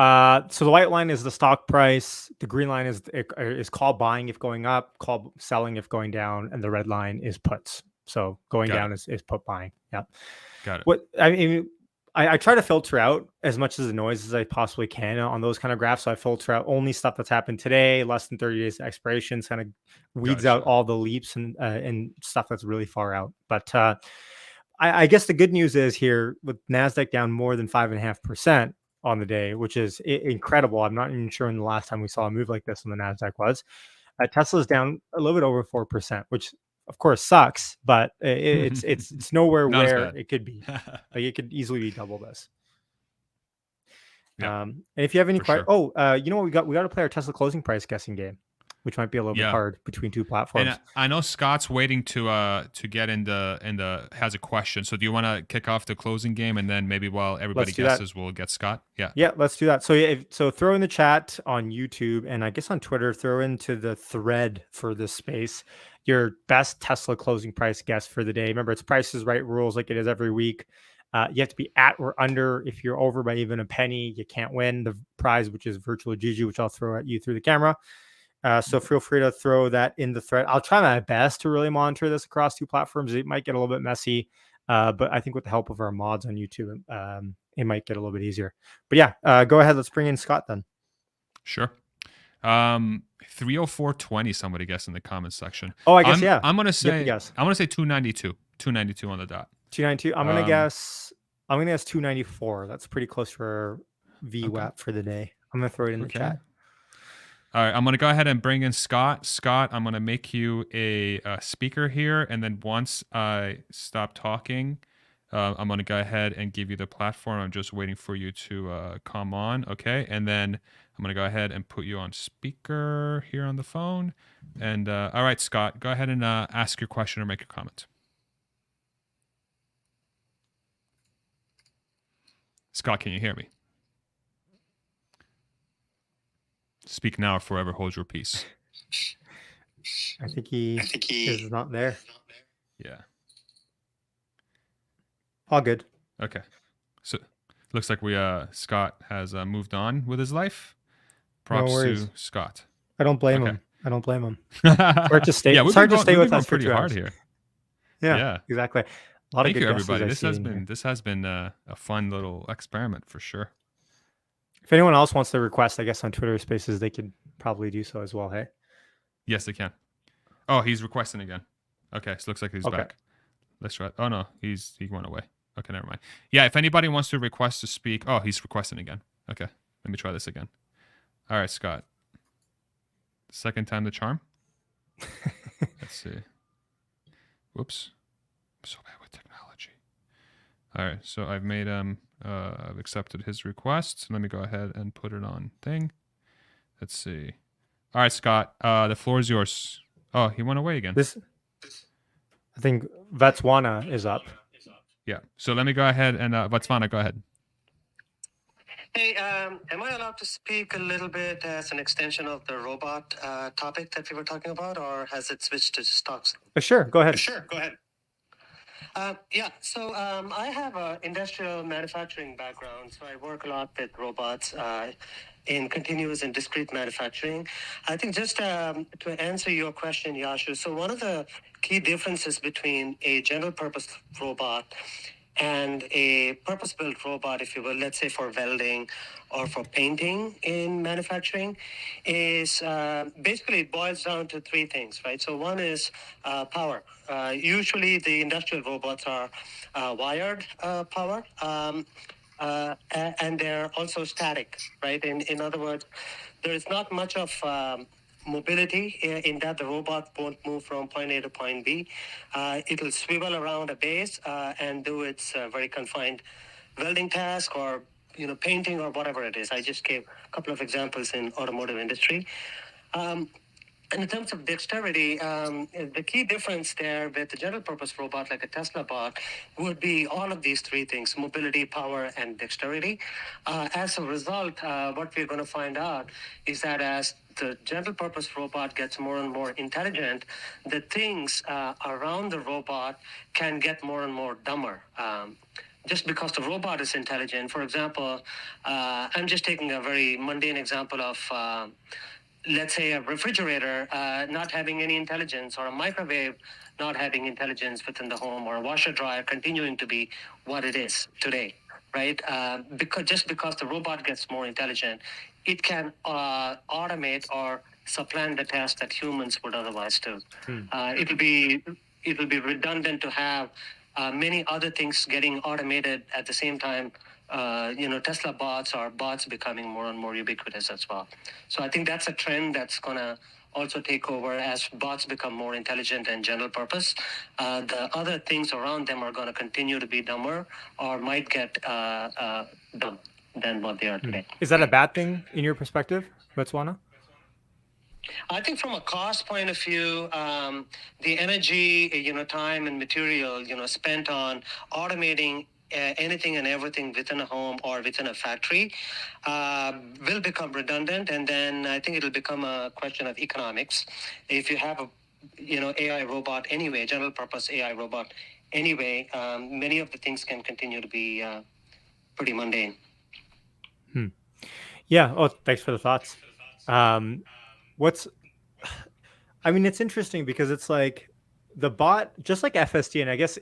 so the white line is the stock price. The green line is call buying if going up, call selling if going down, and the red line is puts. So going Got down it. is put buying. Yeah. Got it. What I mean, I try to filter out as much of the noise as I possibly can on those kind of graphs. So I filter out only stuff that's happened today, less than 30 days expirations, kind of weeds out Gotcha. all the leaps and stuff that's really far out. But I guess the good news is here with Nasdaq down more than 5.5% on the day, which is incredible. I'm not even sure when the last time we saw a move like this on the Nasdaq was. Tesla's down a little bit over 4%, which of course sucks, but it's nowhere Not as where bad. it could be. Like, it could easily be double this. Yeah, And if you have any for questions, sure. you know what, we got to play our Tesla closing price guessing game, which might be a little bit Yeah. hard between two And platforms. I know Scott's waiting to get in the has a question. So do you want to kick off the closing game and then maybe while everybody Let's do that. guesses, we'll get Scott? Yeah. Yeah, let's do that. So yeah, so throw in the chat on YouTube, and I guess on Twitter, throw into the thread for this space your best Tesla closing price guess for the day. Remember, it's Price is Right rules, like it is every week. You have to be at or under. If you're over by even a penny, you can't win the prize, which is virtual Gigi, which I'll throw at you through the camera. So feel free to throw that in the thread. I'll try my best to really monitor this across two platforms. It might get a little bit messy, but I think with the help of our mods on YouTube, it might get a little bit easier. But yeah, go ahead. Let's bring in Scott then. Sure. 304.20 somebody guessed in the comments section. Oh, I guess I'm yeah. I'm gonna Yep, say yes. 292. 292 on the dot. 292. I'm gonna Um guess. I'm gonna guess 294. That's pretty close for our okay. VWAP for the day. I'm gonna throw it in the Okay. chat. All right, I'm gonna go ahead and bring in Scott. Scott, I'm gonna make you a speaker here, and then once I stop talking, I'm gonna go ahead and give you the platform. I'm just waiting for you to come on, okay? And then I'm gonna go ahead and put you on speaker here on the phone. And all right, Scott, go ahead and ask your question or make your comment. Scott, can you hear me? Speak now or forever hold your peace. I think he is not there. Yeah. All good. Okay. So looks like Scott has moved on with his life. No Props worries. to Scott. I don't blame Okay. him. I don't blame him. Hard to stay. Yeah, It's hard to stay we've been with going us for pretty 2 hard hours. here. Yeah, Yeah. exactly. A lot of Thank good you, guesses everybody. I This see has in here. been a fun little experiment for sure. If anyone else wants to request, I guess on Twitter Spaces, they could probably do so as well. Hey. Yes, they can. Oh, he's requesting again. Okay, so looks like he's Okay. back. Let's try. Oh no, he went away. Okay, never mind. Yeah, if anybody wants to request to speak, oh, he's requesting again. Okay, let me try this again. All right, Scott. Second time the charm. Let's see. Whoops, I'm so bad with technology. All right, so I've made I've accepted his request. Let me go ahead and put it on thing. Let's see. All right, Scott. The floor is yours. Oh, he went away again. I think Vatswana is up. Yeah. So let me go ahead and Vatsvana, go ahead. Hey, am I allowed to speak a little bit as an extension of the robot topic that we were talking about, or has it switched to stocks? Sure, go ahead. Sure, go ahead. So I have an industrial manufacturing background, so I work a lot with robots in continuous and discrete manufacturing. I think just to answer your question, Yashu, so one of the key differences between a general purpose robot and a purpose-built robot, if you will, let's say for welding or for painting in manufacturing, is basically it boils down to three things, right? So one is power. Usually the industrial robots are wired power, and they're also static, right? In other words, there is not much of mobility in that the robot won't move from point A to point B. It'll swivel around a base and do its very confined welding task or painting or whatever it is. I just gave a couple of examples in automotive industry. And in terms of dexterity, the key difference there with the general purpose robot like a Tesla bot would be all of these three things: mobility, power, and dexterity. As a result, what we're going to find out is that as the general purpose robot gets more and more intelligent, the things around the robot can get more and more dumber. Just because the robot is intelligent. For example, I'm just taking a very mundane example of let's say a refrigerator not having any intelligence, or a microwave not having intelligence within the home, or a washer dryer continuing to be what it is today, right? Because the robot gets more intelligent, it can automate or supplant the task that humans would otherwise do. It'll be redundant to have many other things getting automated at the same time. Tesla bots or bots becoming more and more ubiquitous as well. So I think that's a trend that's going to also take over as bots become more intelligent and general purpose. The other things around them are going to continue to be dumber or might get dumb than what they are today. Is that a bad thing in your perspective, Botswana? I think from a cost point of view, the energy, time and material, spent on automating anything and everything within a home or within a factory will become redundant, and then I think it'll become a question of economics. If you have a AI robot anyway, general purpose AI robot anyway, many of the things can continue to be pretty mundane. Yeah. Oh, thanks for the thoughts. It's interesting because it's like the bot, just like FSD, and I guess,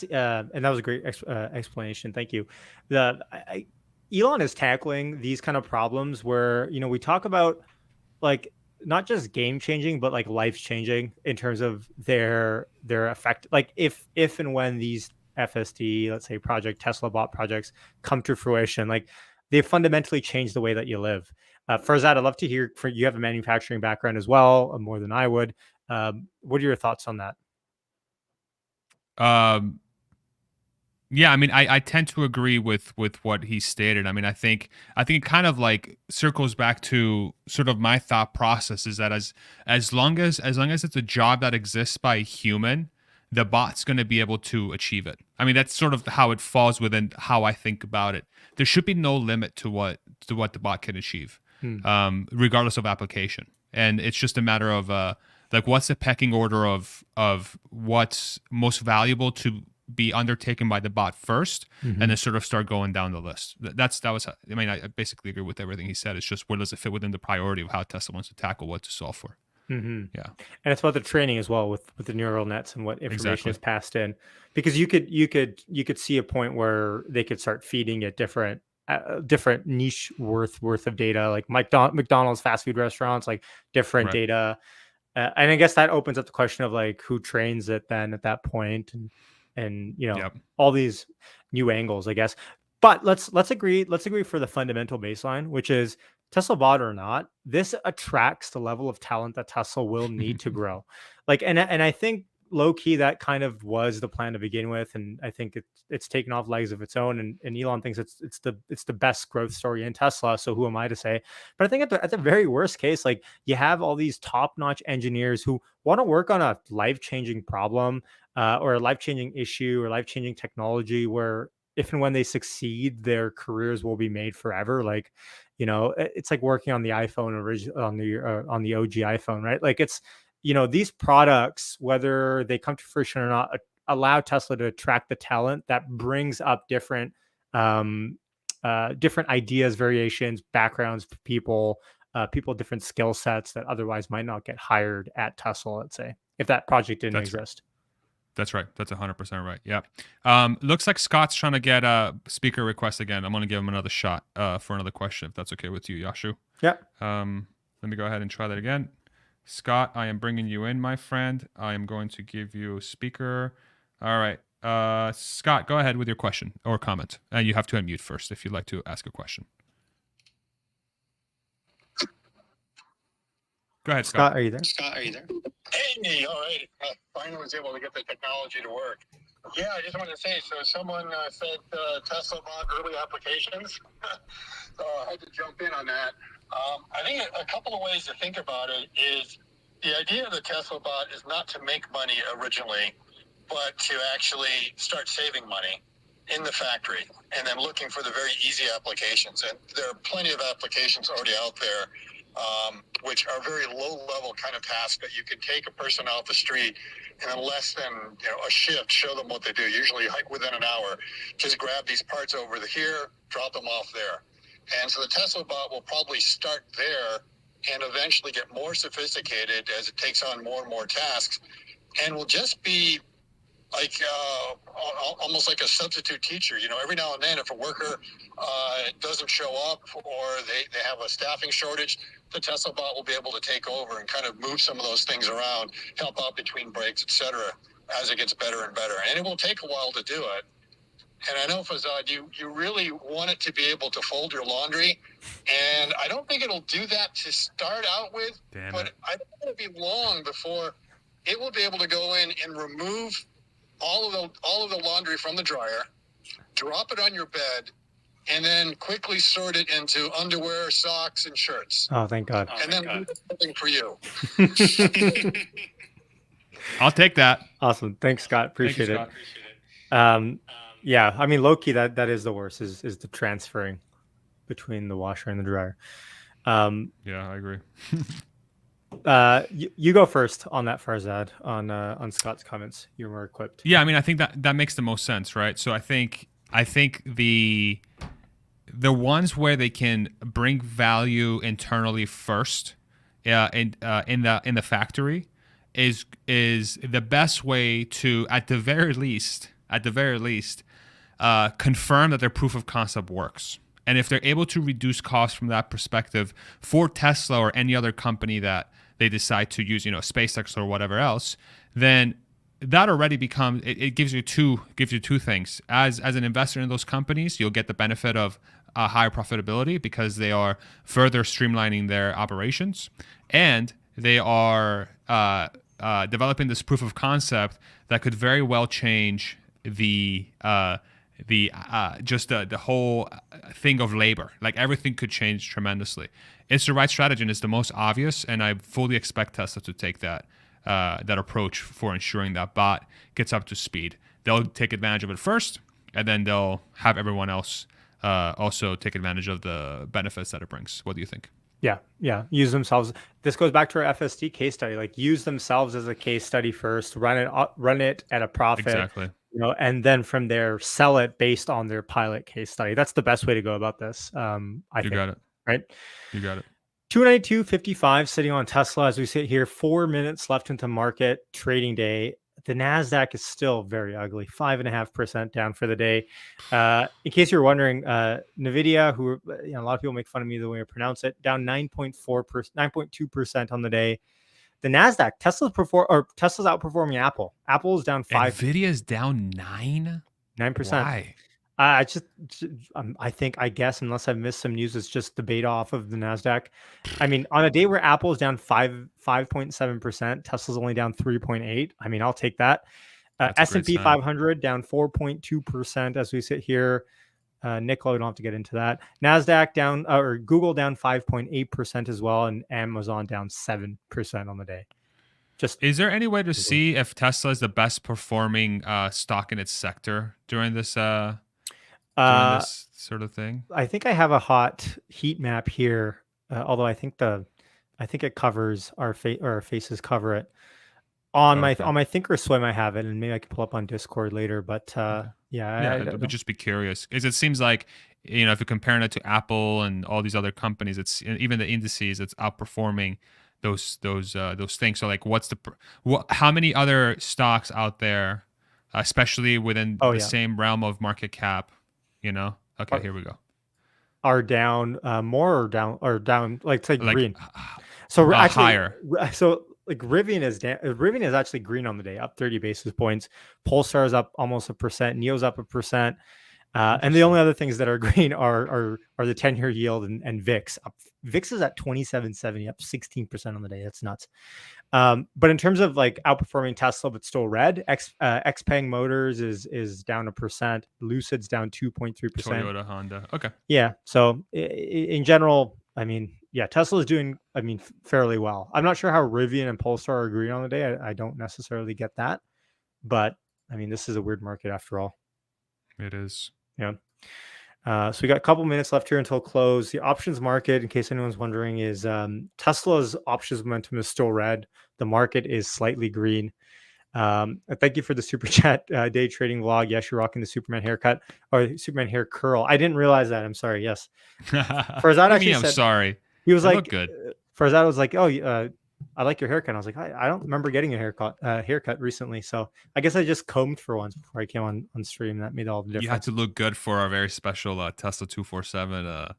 and that was a great explanation. Thank you. Elon is tackling these kind of problems where we talk about like not just game changing, but like life changing in terms of their effect. Like if and when these FSD, let's say Tesla bot projects come to fruition, like they fundamentally change the way that you live. Farzad, I'd love to hear from you. Have a manufacturing background as well, more than I would. What are your thoughts on that? Yeah, I mean, I tend to agree with what he stated. I mean, I think it kind of like circles back to sort of my thought process is that as long as it's a job that exists by a human, the bot's going to be able to achieve it. I mean, that's sort of how it falls within how I think about it. There should be no limit to what the bot can achieve, regardless of application. And it's just a matter of Like, what's the pecking order of what's most valuable to be undertaken by the bot first, and then sort of start going down the list. I basically agree with everything he said. It's just, where does it fit within the priority of how Tesla wants to tackle what to solve for? Mm-hmm. Yeah. And it's about the training as well with the neural nets and what information Exactly. is passed in, because you could see a point where they could start feeding it different niche worth of data, like McDonald's fast food restaurants, like different Right. data. And I guess that opens up the question of like who trains it then at that point, and Yep. all these new angles, I guess. But let's agree for the fundamental baseline, which is Tesla bot or not, this attracts the level of talent that Tesla will need to grow. Like, and I think low key that kind of was the plan to begin with, and I think it's taken off legs of its own. And Elon thinks it's the best growth story in Tesla. So who am I to say? But I think at the very worst case, like, you have all these top notch engineers who want to work on a life changing problem, or a life changing issue or life changing technology where if and when they succeed, their careers will be made forever. Like, it's like working on the iPhone on the OG iPhone, right? Like, it's, these products, whether they come to fruition or not, allow Tesla to attract the talent that brings up different different ideas, variations, backgrounds, people with different skill sets that otherwise might not get hired at Tesla, let's say, if that project didn't exist. That's right. That's 100% right. Yeah. Looks like Scott's trying to get a speaker request again. I'm going to give him another shot for another question, if that's okay with you, Yashu. Yeah. Let me go ahead and try that again. Scott, I am bringing you in, my friend. I am going to give you a speaker. All right. Scott, go ahead with your question or comment. And you have to unmute first if you'd like to ask a question. Go ahead, Scott. Are you there? Hey, all right. Finally was able to get the technology to work. Yeah, I just wanted to say, so someone said Tesla bought early applications. So I had to jump in on that. I think a couple of ways to think about it is the idea of the Tesla bot is not to make money originally, but to actually start saving money in the factory and then looking for the very easy applications. And there are plenty of applications already out there, which are very low-level kind of tasks that you can take a person off the street and in less than a shift, show them what they do. Usually hike within an hour, just grab these parts over here, drop them off there. And so the Tesla bot will probably start there and eventually get more sophisticated as it takes on more and more tasks, and will just be like almost like a substitute teacher. Every now and then, if a worker doesn't show up or they have a staffing shortage, the Tesla bot will be able to take over and kind of move some of those things around, help out between breaks, etc., as it gets better and better. And it will take a while to do it. And I know, Farzad, you really want it to be able to fold your laundry, and I don't think it'll do that to start out with. But I think it'll be long before it will be able to go in and remove all of the laundry from the dryer, drop it on your bed, and then quickly sort it into underwear, socks, and shirts. Oh, thank God. And then leave something for you. I'll take that. Awesome. Thanks, Scott. Appreciate Thank you, it. Scott. Yeah, I mean, low key, that is the worst, is the transferring between the washer and the dryer. Yeah, I agree. You go first on that, Farzad, on Scott's comments. You're more equipped. Yeah, I mean, I think that makes the most sense, right? So I think the ones where they can bring value internally first, in the factory, is the best way to, at the very least, confirm that their proof of concept works. And if they're able to reduce costs from that perspective for Tesla or any other company that they decide to use, SpaceX or whatever else, then that already becomes, it gives you two things. As an investor in those companies, you'll get the benefit of higher profitability because they are further streamlining their operations, and they are developing this proof of concept that could very well change the whole thing of labor. Like, everything could change tremendously. It's the right strategy, and it's the most obvious, and I fully expect Tesla to take that approach for ensuring that bot gets up to speed. They'll take advantage of it first, and then they'll have everyone else also take advantage of the benefits that it brings. What do you think? Yeah. Use themselves. This goes back to our FSD case study. Like use themselves as a case study first. Run it at a profit. Exactly. And then from there sell it based on their pilot case study. That's the best way to go about this. I think. Got it. Right. You got it. 292.55 sitting on Tesla as we sit here. 4 minutes left into market trading day. The Nasdaq is still very ugly, 5.5% down for the day. In case you're wondering, Nvidia, who a lot of people make fun of me the way I pronounce it, down 9.2% on the day. The Nasdaq, Tesla's outperforming Apple. Apple is down 5. Nvidia's down 9%. Why? I guess, unless I've missed some news, it's just the beta off of the Nasdaq. I mean, on a day where Apple is down 5.7%, Tesla's only down 3.8. I mean, I'll take that. S&P 500 down 4.2% as we sit here. Nickel, we don't have to get into that. Nasdaq down, or Google down 5.8% as well, and Amazon down 7% on the day. Is there any way to see if Tesla is the best performing stock in its sector during this sort of thing? I think I have a hot heat map here, although I think it covers our faces cover it on my Thinkorswim. I have it, and maybe I can pull up on Discord later. But I would just be curious, because it seems like if you're comparing it to Apple and all these other companies, it's even the indices, it's outperforming those things. So like, how many other stocks out there, especially within the same realm of market cap? Okay, here we go. Are down more or down like green. So actually higher. So like Rivian is down. Rivian is actually green on the day, up 30 basis points. Polestar is up almost 1%. NIO's up 1%. And the only other things that are green are the 10-year yield and VIX. VIX is at 27.70, up 16% on the day. That's nuts. But in terms of like outperforming Tesla, but still red, XPeng Motors is down 1%. Lucid's down 2.3%. Toyota, Honda. Okay. Yeah. So in general, I mean, Tesla is doing, fairly well. I'm not sure how Rivian and Polestar are green on the day. I don't necessarily get that, but this is a weird market after all. It is. Yeah. So we got a couple minutes left here until close. The options market, in case anyone's wondering, is Tesla's options momentum is still red. The market is slightly green. Thank you for the super chat day trading vlog. Yes, you're rocking the Superman haircut or Superman hair curl. I didn't realize that. I'm sorry. Yes. Farzad actually said, I'm sorry. He was like, good. Farzad was like, oh, I like your haircut. I was like, I don't remember getting a haircut recently. So I guess I just combed for once before I came on stream. That made all the difference. You had to look good for our very special Tesla 247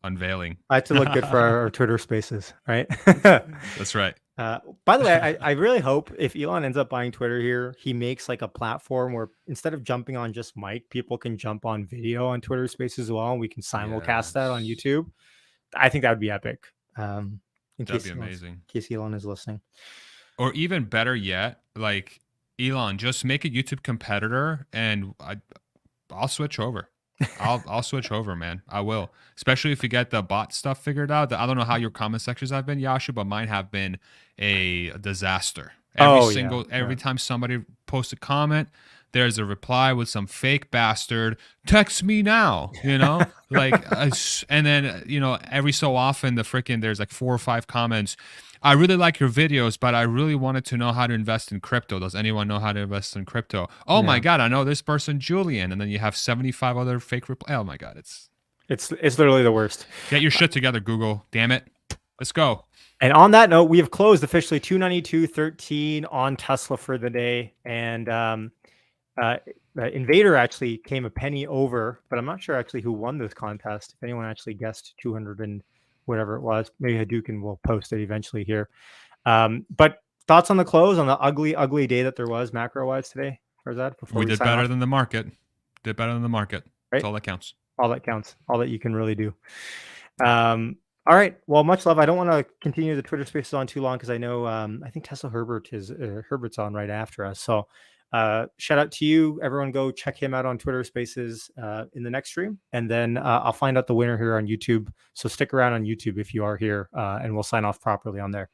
unveiling. I had to look good for our Twitter spaces, right? That's right. By the way, I really hope if Elon ends up buying Twitter here, he makes like a platform where instead of jumping on just mic, people can jump on video on Twitter spaces as well. And we can simulcast that on YouTube. I think that would be epic. That'd be amazing. In case Elon is listening. Or even better yet, like Elon, just make a YouTube competitor and I'll switch over. I'll switch over, man. I will. Especially if you get the bot stuff figured out. I don't know how your comment sections have been, Yashu, but mine have been a disaster. Every time somebody posts a comment, there's a reply with some fake bastard, text me now, like, and then, every so often there's like 4 or 5 comments. I really like your videos, but I really wanted to know how to invest in crypto. Does anyone know how to invest in crypto? Oh my God, I know this person, Julian. And then you have 75 other fake replies. Oh my God, it's literally the worst. Get your shit together, Google. Damn it. Let's go. And on that note, we have closed officially 292.13 on Tesla for the day. And Invader actually came a penny over, but I'm not sure actually who won this contest. If anyone actually guessed 200 and whatever it was, maybe Hadouken will post it eventually here. But thoughts on the close, on the ugly day that there was macro-wise today? Farzad, we did better than the market. Did better than the market. Right? That's all that counts. All that counts. All that you can really do. All right. Well, much love. I don't want to continue the Twitter Spaces on too long because I know I think Tesla Herbert's on right after us. So shout out to you. Everyone go check him out on Twitter Spaces in the next stream. And then I'll find out the winner here on YouTube. So stick around on YouTube if you are here and we'll sign off properly on there.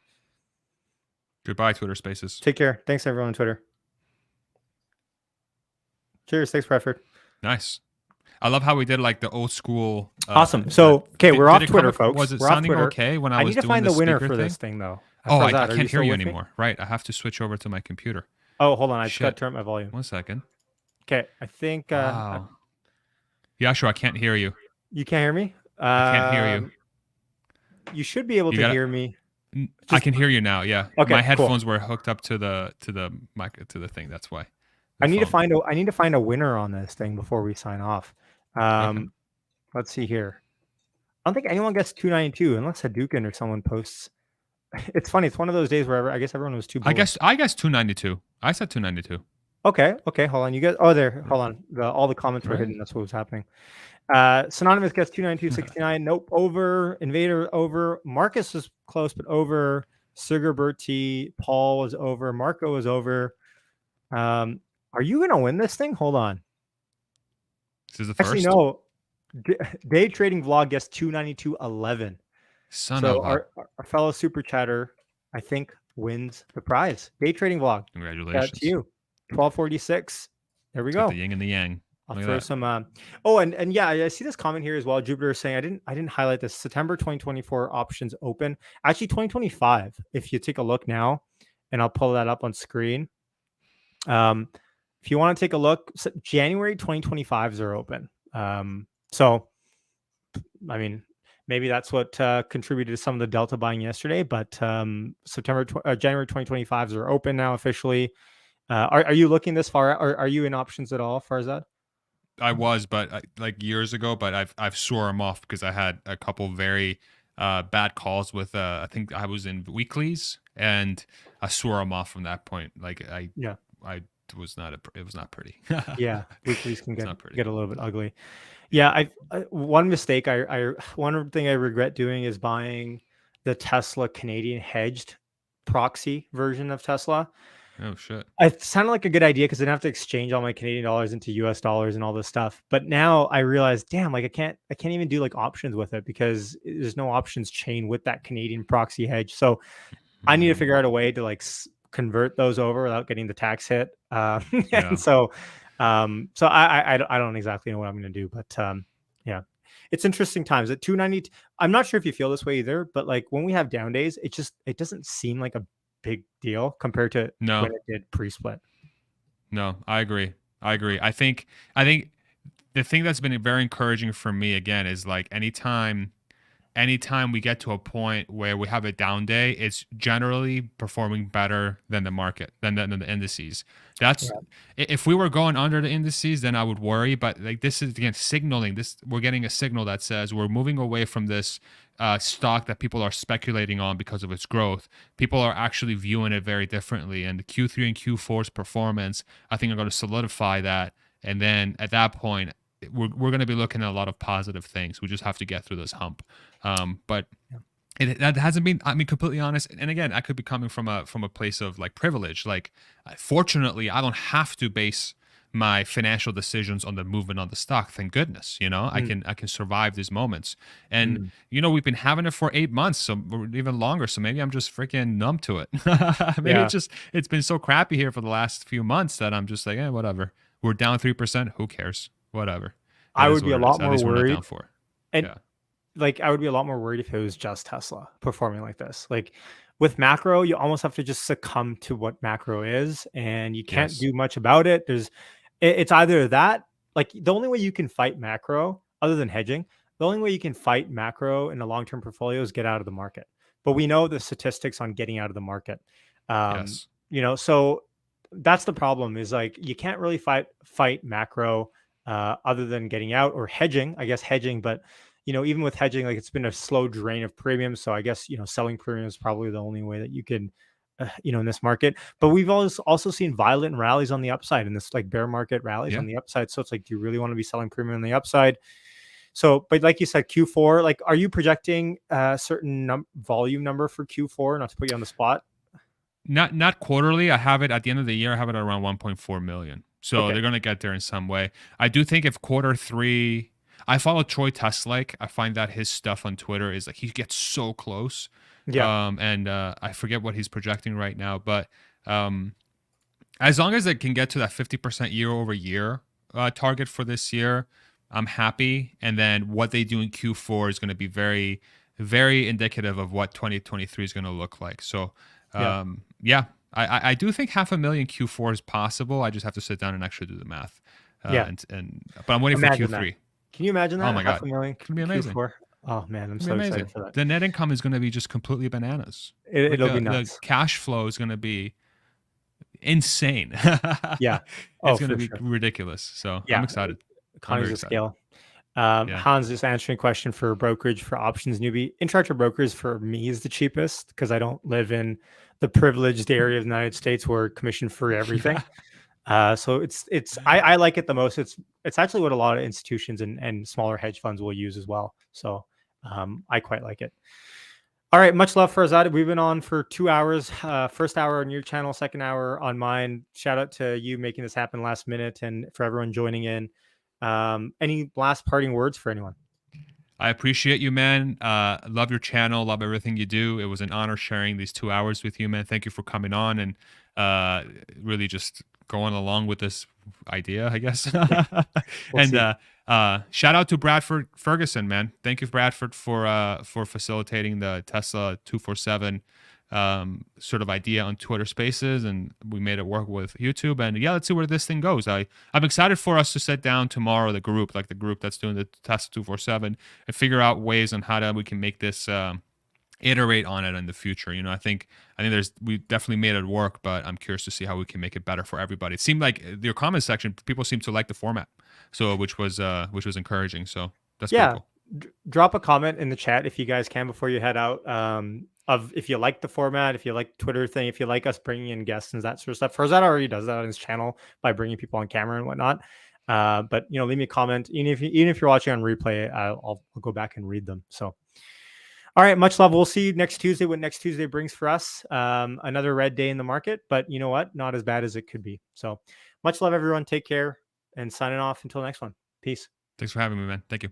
Goodbye, Twitter Spaces. Take care. Thanks, everyone on Twitter. Cheers. Thanks, Bradford. Nice. I love how we did like the old school. Awesome. So, okay, we're off it Twitter, come, folks. was it We're off sounding Twitter. okay when I I was need to doing find the the winner speaker for thing? this thing, though. Oh, I Farzad, are can't hear still you with me? anymore. Right, I have to switch over to my computer. Oh, hold on. I just got to Shit. turn up my volume. 1 second. Okay, I think Wow. Yeah, sure. I can't hear you. you can't hear me. I can't hear you. You should be able You to gotta- hear me. I can hear you now. Yeah. Okay, My cool. headphones were hooked up to the mic to the thing. That's why. I need to find a winner on this thing before we sign off. Okay. Let's see here. I don't think anyone gets 292 unless Hadouken or someone posts. It's funny. It's one of those days where I guess everyone was too. I guess 292. I said 292. Okay. Hold on. You guys. Oh, there. Hold on. All the comments were hidden. That's what was happening. Synonymous gets 292.69. Nope. Over. Invader over. Marcus was close, but over. Sigerberti. Paul was over. Marco was over. Are you gonna win this thing? Hold on. This is the first. Actually, no. Day trading vlog gets 292.11. So our fellow super chatter, I think, wins the prize. Day trading vlog. Congratulations. To you. 1246. There we go. The yin and the yang. I'll throw some. And yeah, I see this comment here as well. Jupiter is saying I didn't highlight this. September 2024 options open. Actually, 2025. If you take a look now, and I'll pull that up on screen. If you want to take a look, January 2025s are open. So, I mean, maybe that's what contributed to some of the Delta buying yesterday. But January 2025s are open now officially. Are you looking this far? Are you in options at all, Farzad? I was, but like years ago. But I've swore them off because I had a couple very bad calls with. I think I was in weeklies, and I swore them off from that point. Like I was not it was not pretty. Yeah, weeklies can get a little bit ugly. Yeah, one mistake one thing I regret doing is buying the Tesla Canadian hedged proxy version of Tesla. Oh shit! It sounded like a good idea because I didn't have to exchange all my Canadian dollars into US dollars and all this stuff. But now I realize, damn, like I can't even do like options with it because there's no options chain with that Canadian proxy hedge. So I need to figure out a way to like convert those over without getting the tax hit. And so I don't exactly know what I'm going to do, but yeah, it's interesting times at 290. I'm not sure if you feel this way either, but like when we have down days, it doesn't seem like a big deal compared to when it did pre-split. No, I agree. I think the thing that's been very encouraging for me again is like anytime we get to a point where we have a down day, it's generally performing better than the market, than the indices. That's if we were going under the indices, then I would worry. But like this is again signaling this. We're getting a signal that says we're moving away from this stock that people are speculating on because of its growth. People are actually viewing it very differently, and the Q3 and Q4's performance, I think, are going to solidify that. And then at that point, we're going to be looking at a lot of positive things. We just have to get through this hump. But that hasn't been, I mean, completely honest. And again, I could be coming from a place of like privilege. Like, fortunately, I don't have to base my financial decisions on the movement on the stock. Thank goodness, I can survive these moments. And we've been having it for 8 months, so even longer. So maybe I'm just freaking numb to it. Maybe it's been so crappy here for the last few months that I'm just like, whatever. We're down 3%. Who cares? Whatever. I would be a lot more worried. And like I would be a lot more worried if it was just Tesla performing like this. Like with macro, you almost have to just succumb to what macro is, and you can't do much about it. It's either that, like the only way you can fight macro, other than hedging, the only way you can fight macro in a long-term portfolio is get out of the market. But we know the statistics on getting out of the market. So that's the problem. Is like you can't really fight macro other than getting out or hedging. I guess hedging, but even with hedging, like it's been a slow drain of premiums. So I guess selling premiums is probably the only way that you can. In this market, but we've also seen violent rallies on the upside in this like bear market rallies on the upside. So it's like, do you really want to be selling premium on the upside? So, but like you said, Q4, like, are you projecting a certain volume number for Q4? Not to put you on the spot. Not quarterly. I have it at the end of the year. I have it around 1.4 million. So they're going to get there in some way. I do think if Q3, I follow Troy Teslike. I find that his stuff on Twitter is like, he gets so close. Yeah. I forget what he's projecting right now, but as long as it can get to that 50% year over year target for this year, I'm happy. And then what they do in Q4 is going to be very, very indicative of what 2023 is going to look like. So, Yeah. yeah, I do think 500,000 Q4 is possible. I just have to sit down and actually do the math. Yeah. But I'm waiting for Imagine that. Q3. Can you imagine Oh that? my Half God, a million it's gonna be amazing. Q4. Oh man, I'm It's so gonna be excited amazing. for that. The net income is going to be just completely bananas. Like It'll be the nuts. cash flow is going to be insane. Yeah. Oh, It's going to for be sure. ridiculous. So I'm Yeah. excited. I'm Economies very of excited. scale. Yeah. Hans is answering question for brokerage for options newbie. Intra brokers for me is the cheapest because I don't live in the privileged area of the United States where commission free everything. So I like it the most. It's actually what a lot of institutions and smaller hedge funds will use as well. So I quite like it. All right, much love for Farzad. We've been on for 2 hours. First hour on your channel, second hour on mine. Shout out to you making this happen last minute, and for everyone joining in. Any last parting words for anyone? I appreciate you, man. Love your channel. Love everything you do. It was an honor sharing these 2 hours with you, man. Thank you for coming on and really just going along with this idea, I guess. Yeah, we'll And see. shout out to Bradford Ferguson, man. Thank you, Bradford, for facilitating the Tesla 247 sort of idea on Twitter Spaces, and we made it work with YouTube. And yeah, let's see where this thing goes. I'm excited for us to sit down tomorrow, the group that's doing the Tesla 247, and figure out ways on how we can make this iterate on it in the future. I think we definitely made it work, but I'm curious to see how we can make it better for everybody. It seemed like your comment section, people seem to like the format, so which was encouraging. So that's pretty Yeah, cool. drop a comment in the chat if you guys can before you head out. Of if you like the format, if you like Twitter thing, if you like us bringing in guests and that sort of stuff. Farzad already does that on his channel by bringing people on camera and whatnot. But leave me a comment, even if you're watching on replay, I'll go back and read them. So, all right, much love. We'll see you next Tuesday. What next Tuesday brings for us? Another red day in the market, but you know what? Not as bad as it could be. So, much love, everyone. Take care, and signing off until next one. Peace. Thanks for having me, man. Thank you.